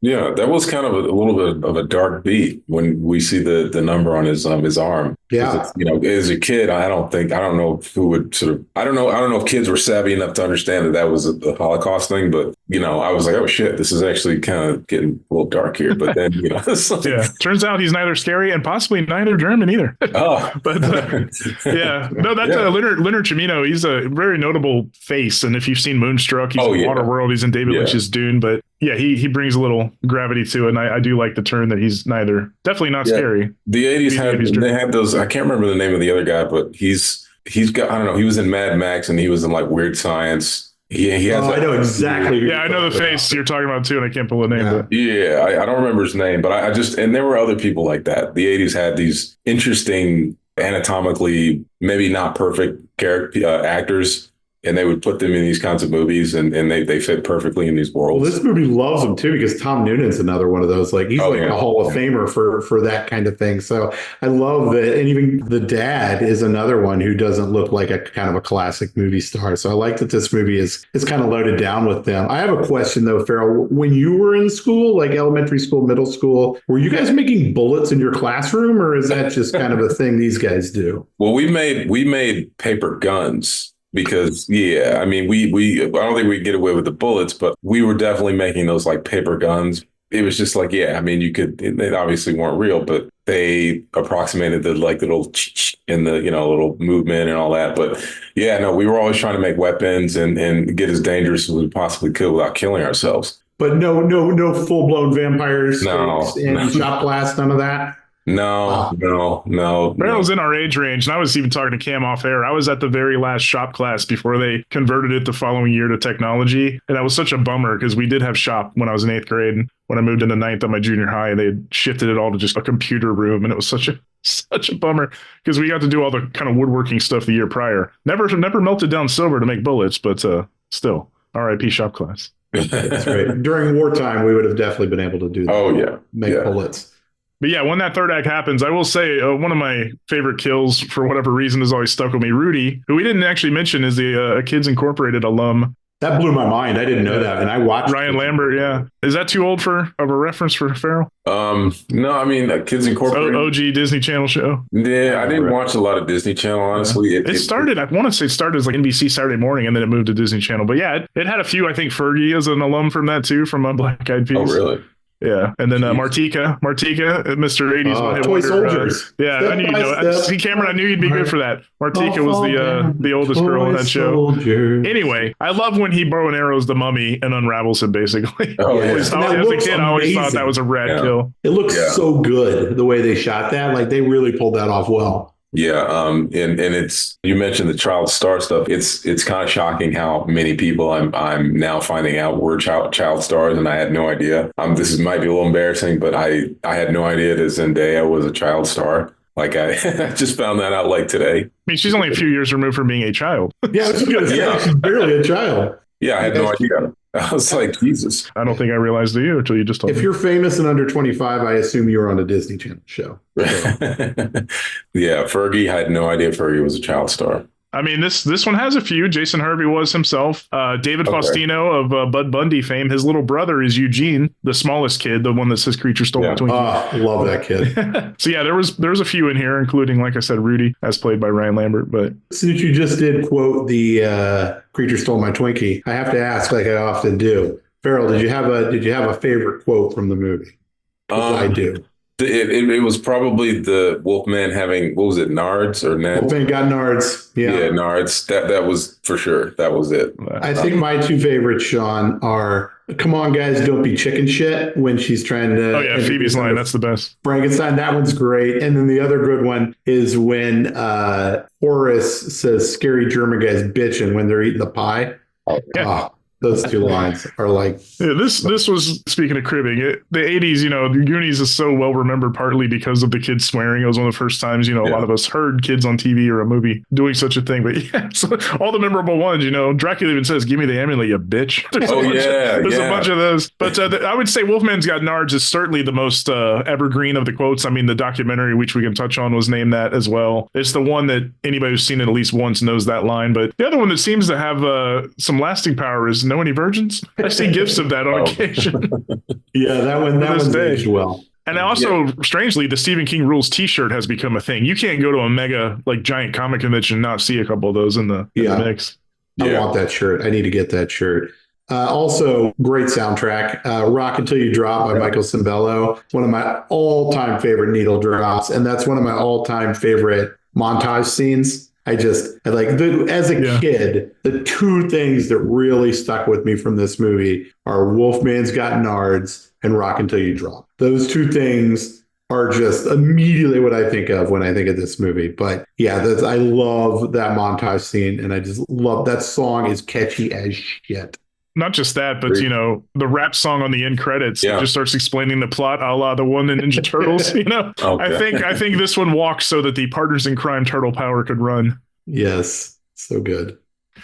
that was kind of a little bit of a dark beat when we see the number on his arm. Yeah. As a kid, I don't know if kids were savvy enough to understand that was a Holocaust thing, but I was like, oh shit, this is actually kind of getting a little dark here. But then, turns out he's neither scary and possibly neither German either. Oh, but Leonard Cimino. He's a very notable face, and if you've seen Moonstruck, he's in Waterworld, he's in David Lynch's Dune, but yeah, he brings a little gravity to it, and I do like the turn that he's definitely not scary. The 80s had those. I can't remember the name of the other guy, but he's got, I don't know, he was in Mad Max, and he was in like Weird Science. He has I know exactly. Yeah, I know the face you're talking about too, and I can't pull the name. But. Yeah, I don't remember his name, but and there were other people like that. The 80s had these interesting, anatomically maybe not perfect character actors and they would put them in these kinds of movies, and they fit perfectly in these Well, worlds. this movie loves them too because Tom Noonan's another one of those. Like he's Oh, like yeah. a Hall of Yeah. Famer for that kind of thing. So I love that. And even the dad is another one who doesn't look like a kind of a classic movie star. So I like that this movie is kind of loaded down with them. I have a question though, Farrell. When you were in school, like elementary school, middle school, were you guys making bullets in your classroom, or is that just kind of a thing these guys do? Well, we made paper guns. Because I mean, we I don't think we get away with the bullets, but we were definitely making those like paper guns. It was just like, I mean, they obviously weren't real, but they approximated the like little in the, little movement and all that. But no, we were always trying to make weapons and get as dangerous as we possibly could without killing ourselves. But no full blown vampires No. and shot blast, none of that. No. Farrell's in our age range, and I was even talking to Cam off air. I was at the very last shop class before they converted it the following year to technology, and that was such a bummer because we did have shop when I was in 8th grade. And when I moved into 9th at my junior high, they had shifted it all to just a computer room, and it was such a bummer because we got to do all the kind of woodworking stuff the year prior. Never melted down silver to make bullets, but still, R.I.P. shop class. That's right. During wartime, we would have definitely been able to do that. Oh yeah, make bullets. But yeah, when that third act happens, I will say one of my favorite kills, for whatever reason, has always stuck with me. Rudy, who we didn't actually mention, is the Kids Incorporated alum. That blew my mind. I didn't know that, and I watched Ryan Lambert. Yeah, is that too old of a reference for Farrell? No, I mean Kids Incorporated, OG Disney Channel show. Yeah, I didn't watch a lot of Disney Channel, honestly. It started. I want to say it started as like NBC Saturday Morning, and then it moved to Disney Channel. But yeah, it had a few. I think Fergie is an alum from that too, from Black Eyed Peas. Oh, really? Yeah, and then Martika, Mr. 80s. Toy Soldiers. I knew you'd know. See, Cameron, I knew you'd be good for that. Martika was the oldest girl in that show. Anyway, I love when he bow and arrows the mummy and unravels him, basically. Oh, yeah. As a kid, I always thought that was a rad kill. It looks so good, the way they shot that. Like, they really pulled that off well. Yeah, and it's, you mentioned the child star stuff. It's kind of shocking how many people I'm now finding out were child stars, and I had no idea. This might be a little embarrassing, but I had no idea that Zendaya was a child star. Like I just found that out like today. I mean, she's only a few years removed from being a child. Yeah, I was gonna say, she's barely a child. Yeah, I had no idea. I was like, Jesus. I don't think I realized it either until you just told me. If you're famous and under 25, I assume you're on a Disney Channel show. So. Yeah, Fergie, I had no idea Fergie was a child star. I mean, this one has a few. Jason Hervey was himself. David Faustino of Bud Bundy fame. His little brother is Eugene, the smallest kid, the one that says creature stole my Twinkie. Love that kid. So yeah, there's a few in here, including, like I said, Rudy, as played by Ryan Lambert. But since you just did quote the creature stole my Twinkie, I have to ask, like I often do. Farrell, did you have a favorite quote from the movie? I do. It was probably the Wolfman having, what was it, Nards or Ned? Wolfman got Nards. Yeah, Nards. That was for sure. That was it. I think my two favorites, Shawn, are "Come on, guys, don't be chicken shit" when she's trying to. Oh yeah, Phoebe's line. That's the best. Frankenstein. That one's great. And then the other good one is when Horace says, "Scary German guys bitching" when they're eating the pie. Yeah. Those two lines are like... Yeah, this was, speaking of cribbing, the 80s, the Goonies is so well remembered partly because of the kids swearing. It was one of the first times, a lot of us heard kids on TV or a movie doing such a thing. But yeah, so all the memorable ones, Dracula even says, "Give me the amulet, you bitch." There's a bunch of those. But I would say Wolfman's Got Nards is certainly the most evergreen of the quotes. I mean, the documentary, which we can touch on, was named that as well. It's the one that anybody who's seen it at least once knows that line. But the other one that seems to have some lasting power is "Know any virgins?" I see gifts of that on occasion. Yeah, that one's aged well. And also, strangely, the Stephen King Rules T-shirt has become a thing. You can't go to a mega, giant comic convention and not see a couple of those in the mix. I want that shirt. I need to get that shirt. Also, great soundtrack. "Rock Until You Drop" by Michael Cimbello. One of my all-time favorite needle drops, and that's one of my all-time favorite montage scenes. As a kid, the two things that really stuck with me from this movie are Wolfman's Got Nards and "Rock Until You Drop." Those two things are just immediately what I think of when I think of this movie. But yeah, I love that montage scene, and I just love that song. Is catchy as shit. Not just that, but the rap song on the end credits just starts explaining the plot, a la the one in Ninja Turtles. Okay. I think this one walks so that the partners in crime turtle power could run. Yes, so good.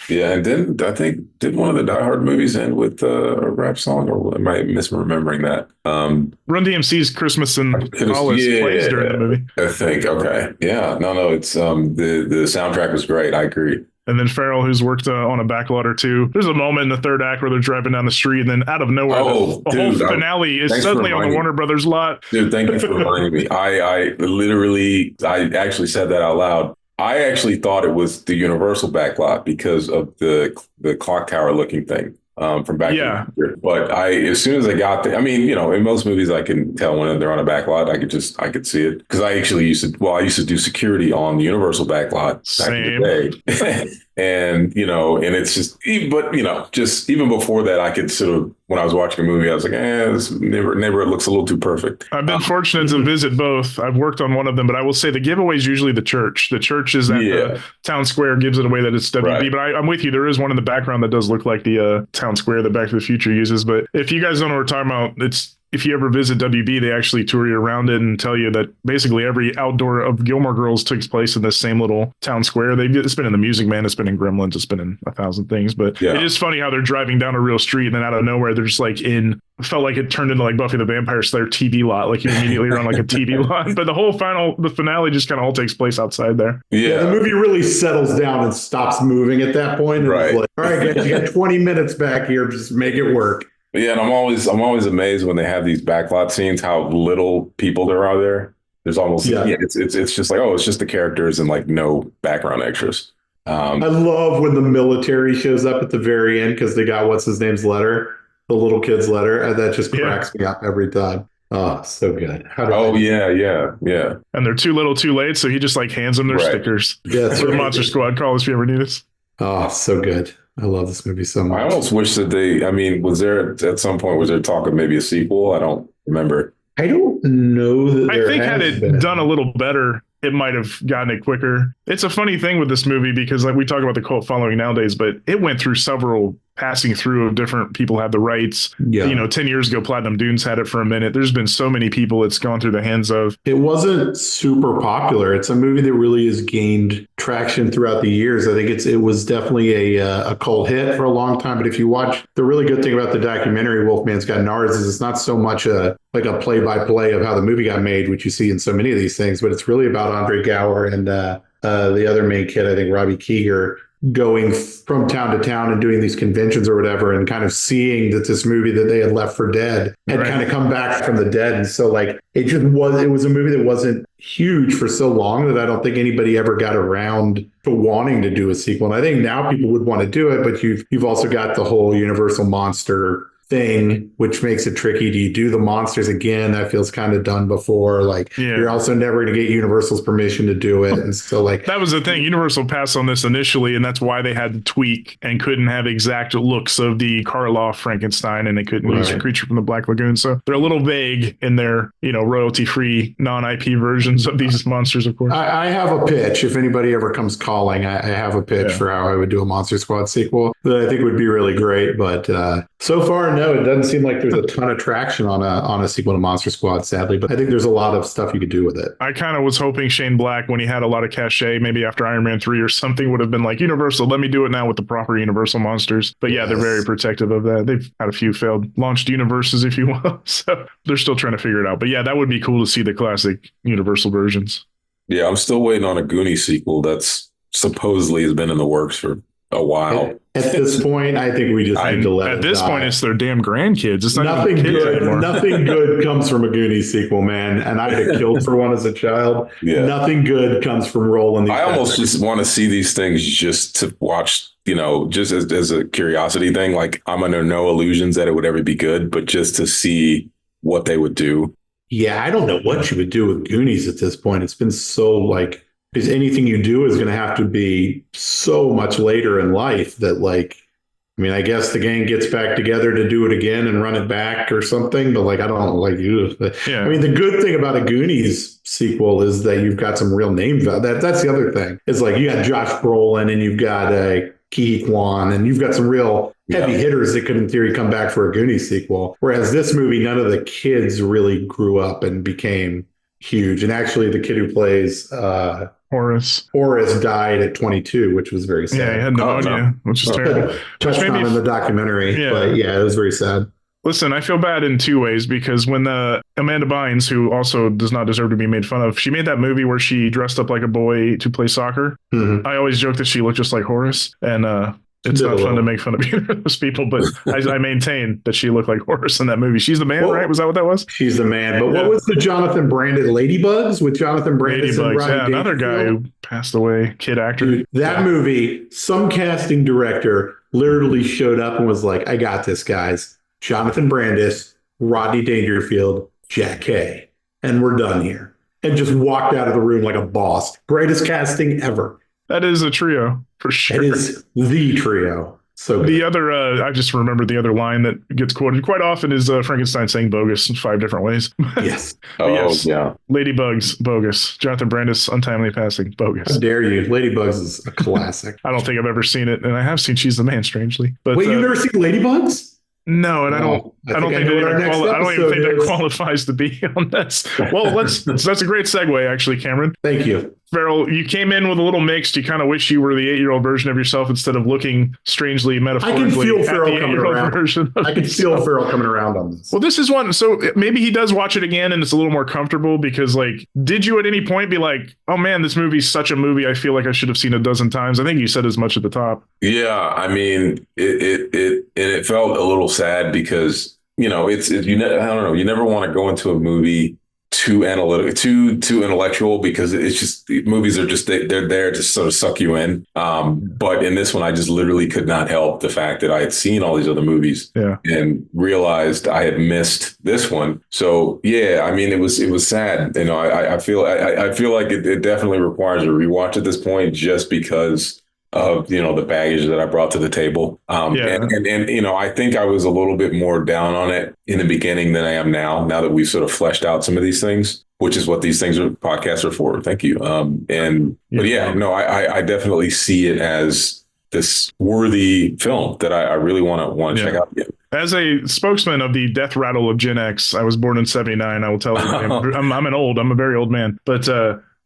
Yeah, and then I think did one of the Die Hard movies end with a rap song, or am I misremembering that? Run DMC's Christmas in it was, Solace plays during the yeah, movie. I think okay, yeah, no, it's the soundtrack was great. I agree. And then Farrell, who's worked on a backlot or two. There's a moment in the third act where they're driving down the street, and then out of nowhere, Oh, the whole finale is suddenly on the Warner Brothers lot. Dude, thank you for reminding me. I literally, I actually said that out loud. I actually thought it was the Universal backlot because of the clock tower looking thing from back. Yeah. But as soon as I got there, I mean, in most movies I can tell when they're on a backlot. I could see it because I actually I used to do security on the Universal backlot back in the day. And, and it's just, but, just even before that, I could sort of, when I was watching a movie, I was like, this neighborhood looks a little too perfect. I've been fortunate to visit both. I've worked on one of them, but I will say the giveaway is usually the church. The church is at the town square, gives it away that it's WB. Right. But I'm with you. There is one in the background that does look like the town square that Back to the Future uses. But if you guys don't know what we're talking about, if you ever visit WB, they actually tour you around it and tell you that basically every outdoor of Gilmore Girls takes place in this same little town square. It's been in The Music Man, it's been in Gremlins, it's been in 1,000 things. But it is funny how they're driving down a real street and then out of nowhere, they're just like felt like it turned into like Buffy the Vampire Slayer TV lot. Like you immediately are on like a TV lot. But the finale just kind of all takes place outside there. Yeah, the movie really settles down and stops moving at that point. And it's like, all right, guys, you got 20 minutes back here. Just make it work. Yeah, and I'm always amazed when they have these backlot scenes, how little people there are there. There's almost it's just like, it's just the characters and like no background extras. I love when the military shows up at the very end because they got what's his name's letter, the little kid's letter, and that just cracks me up every time. Oh, so good. Yeah. And they're too little, too late, so he just like hands them their stickers. Yeah, for the Monster Squad. Call us if you ever need us. Oh, so good. I love this movie so much. I almost wish that was there at some point, was there talk of maybe a sequel? I don't remember. I don't know that I think had it done a little better, it might have gotten it quicker. It's a funny thing with this movie because like we talk about the cult following nowadays, but it went through several passing through of different people had the rights. Yeah. 10 years ago, Platinum Dunes had it for a minute. There's been so many people it's gone through the hands of. It wasn't super popular. It's a movie that really has gained traction throughout the years. I think it was definitely a cult hit for a long time. But if you watch, the really good thing about the documentary Wolfman's Got Nards is it's not so much a play-by-play of how the movie got made, which you see in so many of these things, but it's really about Andre Gower and the other main kid, I think Robbie Keeger, going from town to town and doing these conventions or whatever and kind of seeing that this movie that they had left for dead had kind of come back from the dead. And so like it was a movie that wasn't huge for so long that I don't think anybody ever got around to wanting to do a sequel. And I think now people would want to do it, but you've also got the whole Universal monster thing, which makes it tricky. Do you do the monsters again? That feels kind of done before. Like you're also never going to get Universal's permission to do it. And so like that was the thing. Universal passed on this initially, and that's why they had to tweak and couldn't have exact looks of the Karloff Frankenstein, and they couldn't use a creature from the Black Lagoon. So they're a little vague in their, royalty-free, non-IP versions of these monsters, of course. I have a pitch. If anybody ever comes calling, I have a pitch for how I would do a Monster Squad sequel that I think would be really great. But so far, no, it doesn't seem like there's a ton of traction on a sequel to Monster Squad, sadly, but I think there's a lot of stuff you could do with it. I kind of was hoping Shane Black, when he had a lot of cachet, maybe after Iron Man 3 or something, would have been like, Universal, let me do it now with the proper Universal monsters. But they're very protective of that. They've had a few failed launched universes, if you will. So they're still trying to figure it out. But that would be cool to see the classic Universal versions. Yeah, I'm still waiting on a Goonies sequel that's supposedly has been in the works for a while. At this point, I think we just need to let it die. At this point, it's their damn grandkids. It's not nothing even kids good. anymore. Nothing good comes from a Goonies sequel, man. And I got killed for one as a child. Yeah. Nothing good comes from rolling these. I almost just want to see these things just to watch, just as a curiosity thing. Like I'm under no illusions that it would ever be good, but just to see what they would do. Yeah, I don't know what you would do with Goonies at this point. It's been so because anything you do is going to have to be so much later in life that I guess the gang gets back together to do it again and run it back or something. But I don't the good thing about a Goonies sequel is that you've got some real names. That's the other thing. It's you got Josh Brolin and you've got Ki Kwan and you've got some real heavy hitters that could in theory come back for a Goonies sequel. Whereas this movie, none of the kids really grew up and became huge. And actually the kid who plays Horace. Horace died at 22, which was very sad. Yeah, he had pneumonia, which is terrible. Touched on in the documentary, but yeah, it was very sad. Listen, I feel bad in two ways because when Amanda Bynes, who also does not deserve to be made fun of, she made that movie where she dressed up like a boy to play soccer. Mm-hmm. I always joke that she looked just like Horace, and it's not fun to make fun of either of those people, but I maintain that she looked like Horace in that movie. She's the man, right? Was that what that was? She's the man. But what was the Jonathan Brandis Ladybugs with Jonathan Brandis? Ladybugs, another guy who passed away, kid actor. Dude, that movie, some casting director literally showed up and was like, I got this, guys. Jonathan Brandis, Rodney Dangerfield, Jack Kay, and we're done here. And just walked out of the room like a boss. Greatest casting ever. That is a trio, for sure. It is the trio. So good. The other, I just remembered the other line that gets quoted quite often is Frankenstein saying bogus in 5 different ways. Yes. Yeah. Ladybugs, bogus. Jonathan Brandis, untimely passing, bogus. How dare you? Ladybugs is a classic. I don't think I've ever seen it, and I have seen She's the Man, strangely. But wait, you've never seen Ladybugs? No, and I don't even think that qualifies to be on this. Well, that's a great segue, actually, Cameron. Thank you. Farrell, you came in with a little mixed. You kind of wish you were the 8-year-old version of yourself instead of looking strangely metaphorically. I can feel Farrell coming around. I can feel Farrell coming around on this. Well, this is one. So maybe he does watch it again and it's a little more comfortable because, like, did you at any point be like, oh man, this movie's such a movie I feel like I should have seen a dozen times? I think you said as much at the top. Yeah, I mean, it felt a little sad because, you know, I don't know, you never want to go into a movie too analytical, too intellectual, because it's just, movies are just, they're there to sort of suck you in. But in this one, I just literally could not help the fact that I had seen all these other movies and realized I had missed this one. So yeah, I mean, it was sad. You know, I feel like it definitely requires a rewatch at this point, just because of, you know, the baggage that I brought to the table. And you know, I think I was a little bit more down on it in the beginning than I am now that we've sort of fleshed out some of these things, which is what these podcasts are for. Thank you. But yeah, no, I definitely see it as this worthy film that I really want to check out again. As a spokesman of the death rattle of Gen X, I was born in 79. I will tell you, I'm a very old man, but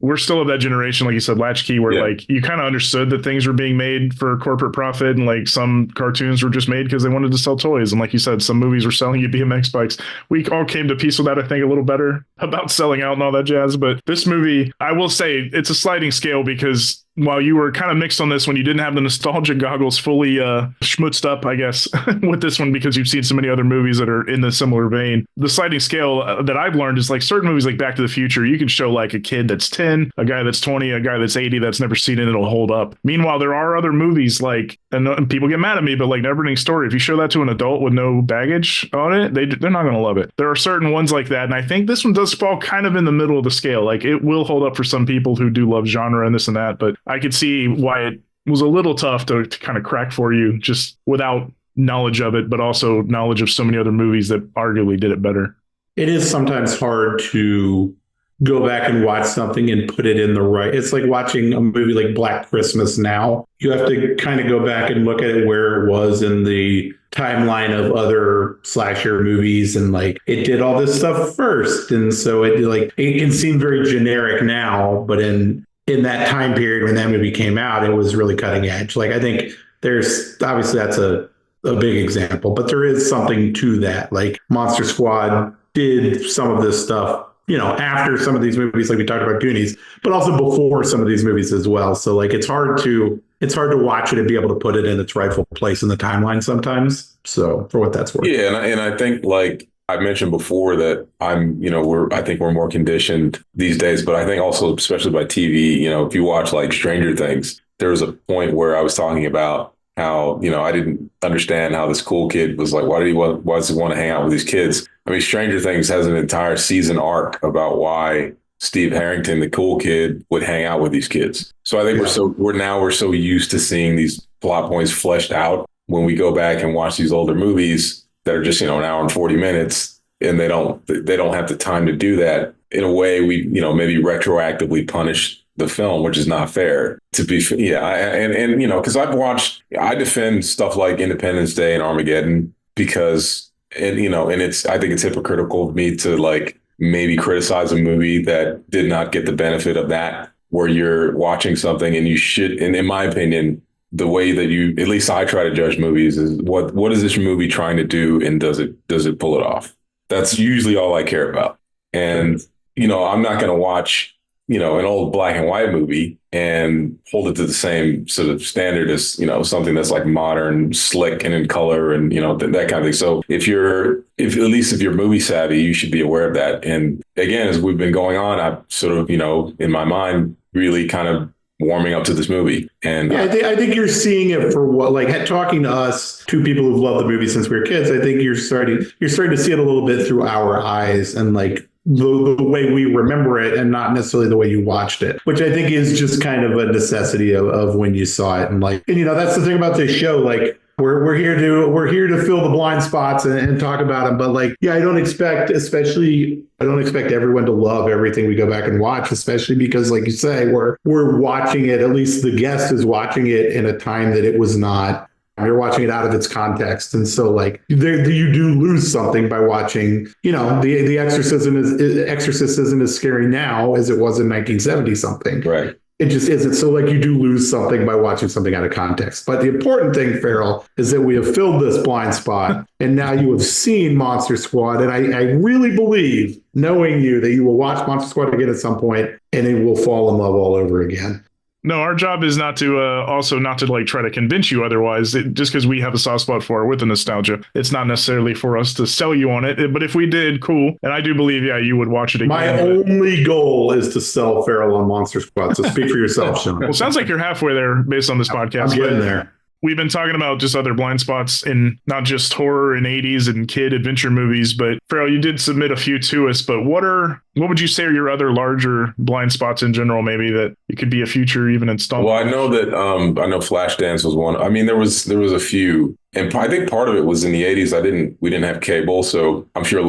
we're still of that generation, like you said, latchkey, where like you kind of understood that things were being made for corporate profit, and like some cartoons were just made because they wanted to sell toys. And like you said, some movies were selling you BMX bikes. We all came to peace with that, I think, a little better about selling out and all that jazz. But this movie, I will say, it's a sliding scale because while you were kind of mixed on this when you didn't have the nostalgia goggles fully schmutzed up, I guess, with this one, because you've seen so many other movies that are in the similar vein, the sliding scale that I've learned is like certain movies like Back to the Future, you can show like a kid that's 10, a guy that's 20, a guy that's 80 that's never seen it, it'll hold up. Meanwhile, there are other movies like, and people get mad at me, but like Neverending Story, if you show that to an adult with no baggage on it, they're not going to love it. There are certain ones like that, and I think this one does fall kind of in the middle of the scale. Like it will hold up for some people who do love genre and this and that, but I could see why it was a little tough to kind of crack for you just without knowledge of it, but also knowledge of so many other movies that arguably did it better. It is sometimes hard to go back and watch something and put it in the right. It's like watching a movie like Black Christmas now. You have to kind of go back and look at it where it was in the timeline of other slasher movies, and like it did all this stuff first. And so it can seem very generic now, but in that time period when that movie came out, it was really cutting edge. Like I think there's obviously that's a big example, but there is something to that. Like Monster Squad did some of this stuff, you know, after some of these movies, like we talked about Goonies, but also before some of these movies as well. So like it's hard to watch it and be able to put it in its rightful place in the timeline sometimes. So for what that's worth. Yeah, and I think like I mentioned before that I think we're more conditioned these days, but I think also, especially by TV, you know, if you watch like Stranger Things, there was a point where I was talking about how, you know, I didn't understand how this cool kid was like, why does he want to hang out with these kids? I mean, Stranger Things has an entire season arc about why Steve Harrington, the cool kid, would hang out with these kids. So I think we're so used to seeing these plot points fleshed out when we go back and watch these older movies that are just, you know, an hour and 40 minutes, and they don't have the time to do that. In a way, we, you know, maybe retroactively punish the film, which is not fair. To be, and you know, because I defend stuff like Independence Day and Armageddon because, and you know, and I think it's hypocritical of me to like maybe criticize a movie that did not get the benefit of that where you're watching something and you should, and in my opinion, the way that you, at least I try to judge movies is what is this movie trying to do, and does it pull it off? That's usually all I care about. And, I'm not going to watch, an old black and white movie and hold it to the same sort of standard as, something that's like modern, slick and in color and, that kind of thing. So if at least if you're movie savvy, you should be aware of that. And again, as we've been going on, I've sort of, in my mind, really kind of warming up to this movie. And yeah, I think you're seeing it for what, like talking to us, two people who've loved the movie since we were kids. I think you're starting to see it a little bit through our eyes and like the way we remember it, and not necessarily the way you watched it, which I think is just kind of a necessity of when you saw it. And that's the thing about this show. Like we're here to fill the blind spots and talk about them. But I don't expect everyone to love everything we go back and watch, especially because, like you say, we're watching it. At least the guest is watching it in a time that it was not. You're watching it out of its context. And so you do lose something by watching, the Exorcist isn't as scary now as it was in 1970 something. Right. It just isn't. So you do lose something by watching something out of context. But the important thing, Farrell, is that we have filled this blind spot and now you have seen Monster Squad. And I really believe, knowing you, that you will watch Monster Squad again at some point and it will fall in love all over again. No, our job is not to try to convince you otherwise. Just because we have a soft spot for it with the nostalgia, it's not necessarily for us to sell you on it. But if we did, cool. And I do believe, you would watch it again. My only goal is to sell Farrell on Monster Squad. So speak for yourself, Shawn. Well, sounds like you're halfway there based on this podcast. I'm getting there. We've been talking about just other blind spots in not just horror and 80s and kid adventure movies, but Farrell, you did submit a few to us, but what would you say are your other larger blind spots in general, maybe that it could be a future even installment? Well, I know that I know Flashdance was one. I mean, there was a few, and I think part of it was in the 80s. We didn't have cable, so I'm sure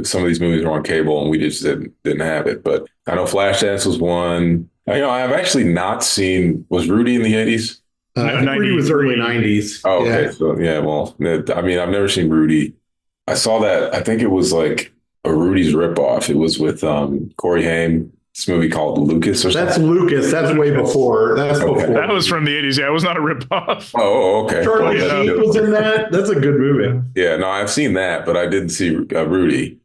some of these movies were on cable and we just didn't have it. But I know Flashdance was one. I've actually not seen, was Rudy in the 80s? I think Rudy was early 90s. Oh, okay. Yeah. So, yeah, well, I mean, I've never seen Rudy. I saw that. I think it was like a Rudy's ripoff. It was with Corey Haim. This movie called Lucas or something. That's Lucas. That's way before. That's okay. Before. That was from the 80s. Yeah, it was not a ripoff. Oh, okay. Charlie Sheen was in that. That's a good movie. Yeah, no, I've seen that, but I didn't see Rudy.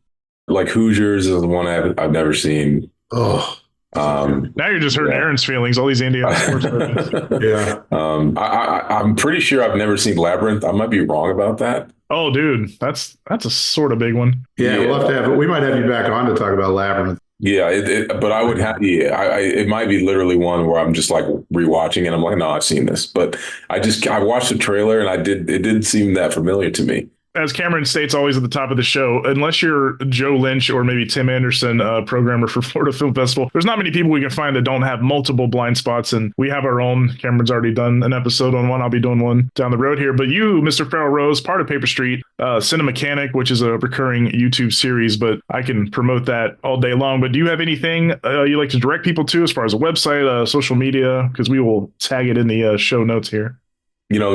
Like Hoosiers is the one I've never seen. Oh. Now you're just hurting Aaron's feelings. All these Indiana sports movies. Yeah. I'm pretty sure I've never seen Labyrinth. I might be wrong about that. Oh, dude, that's a sort of big one. Yeah, we'll have to have it. We might have you back on to talk about Labyrinth. Yeah, but I would have. Yeah, it might be literally one where I'm just like rewatching and I'm like, no, I've seen this, but I watched the trailer and it didn't seem that familiar to me. As Cameron states always at the top of the show, unless you're Joe Lynch or maybe Tim Anderson, programmer for Florida Film Festival, there's not many people we can find that don't have multiple blind spots. And we have our own. Cameron's already done an episode on one. I'll be doing one down the road here. But you, Mr. Farrell Rose, part of Paper Street, Cine-Mechanic, which is a recurring YouTube series, but I can promote that all day long. But do you have anything you like to direct people to as far as a website, social media? Because we will tag it in the show notes here.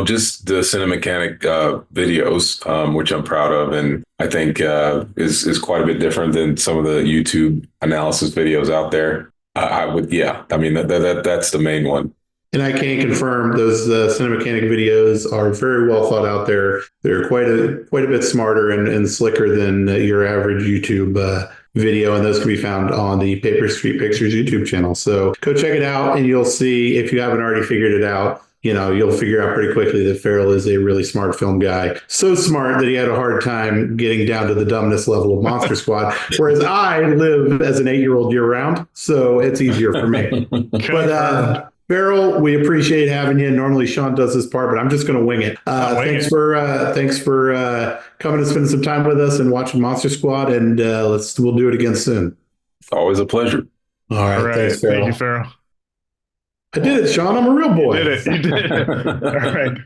Just the Cine-Mechanic videos, which I'm proud of, and I think is quite a bit different than some of the YouTube analysis videos out there. I mean, that's the main one. And I can confirm those Cine-Mechanic videos are very well thought out there. They're quite a bit smarter and slicker than your average YouTube video, and those can be found on the Paper Street Pictures YouTube channel. So go check it out, and you'll see, if you haven't already figured it out, you'll figure out pretty quickly that Farrell is a really smart film guy. So smart that he had a hard time getting down to the dumbness level of Monster Squad, whereas I live as an 8-year-old year-round, so it's easier for me. But Farrell, we appreciate having you. Normally Shawn does this part, but I'm just going to wing it. Thanks for coming and spending some time with us and watching Monster Squad, and we'll do it again soon. Always a pleasure. All right. Thanks, Farrell. Thank you, Farrell. I did it, Shawn. I'm a real boy. You did it. All right.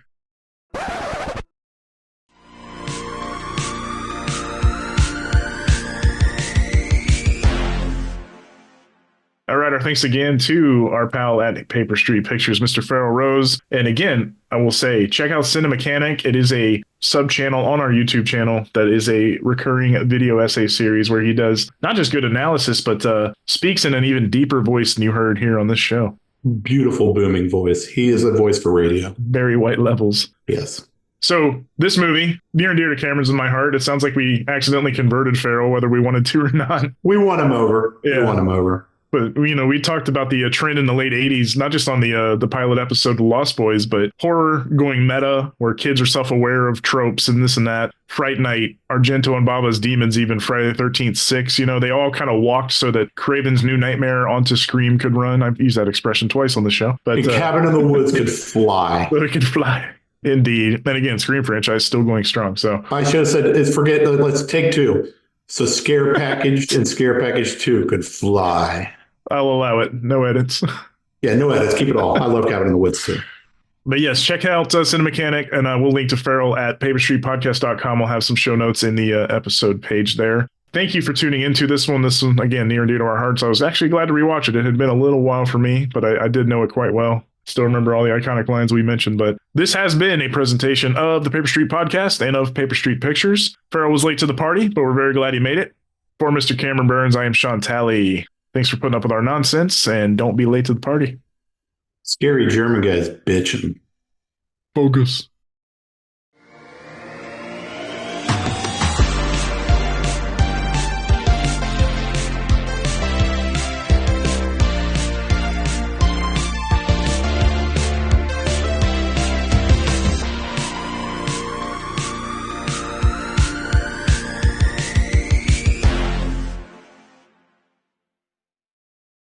All right. Our thanks again to our pal at Paper Street Pictures, Mr. Farrell Rose. And again, I will say, check out Cine-Mechanic. It is a sub-channel on our YouTube channel that is a recurring video essay series where he does not just good analysis, but speaks in an even deeper voice than you heard here on this show. Beautiful booming voice. He is a voice for radio. Very white levels. Yes. So this movie, near and dear to Cameron's in my heart. It sounds like we accidentally converted Farrell, whether we wanted to or not. We won him over. Yeah. We won him over. But, you know, we talked about the trend in the late 80s, not just on the pilot episode of Lost Boys, but horror going meta, where kids are self-aware of tropes and this and that. Fright Night, Argento and Baba's Demons, even Friday the 13th, 6, you know, they all kind of walked so that Craven's New Nightmare onto Scream could run. I've used that expression twice on the show. But Cabin in the Woods could fly. But it could fly. Indeed. And again, Scream franchise still going strong. So I should have said, let's take two. So Scare Package and Scare Package 2 could fly. I'll allow it. No edits. Yeah, no edits. Keep it all. I love Cabin in the Woods too. But yes, check out Cine-Mechanic, and we'll link to Farrell at paperstreetpodcast.com. We'll have some show notes in the episode page there. Thank you for tuning into this one. This one, again, near and dear to our hearts. I was actually glad to rewatch it. It had been a little while for me, but I did know it quite well. Still remember all the iconic lines we mentioned, but this has been a presentation of the Paper Street Podcast and of Paper Street Pictures. Farrell was late to the party, but we're very glad he made it. For Mr. Cameron Burns, I am Shawn Talley. Thanks for putting up with our nonsense, and don't be late to the party. Scary German guys bitching. Bogus.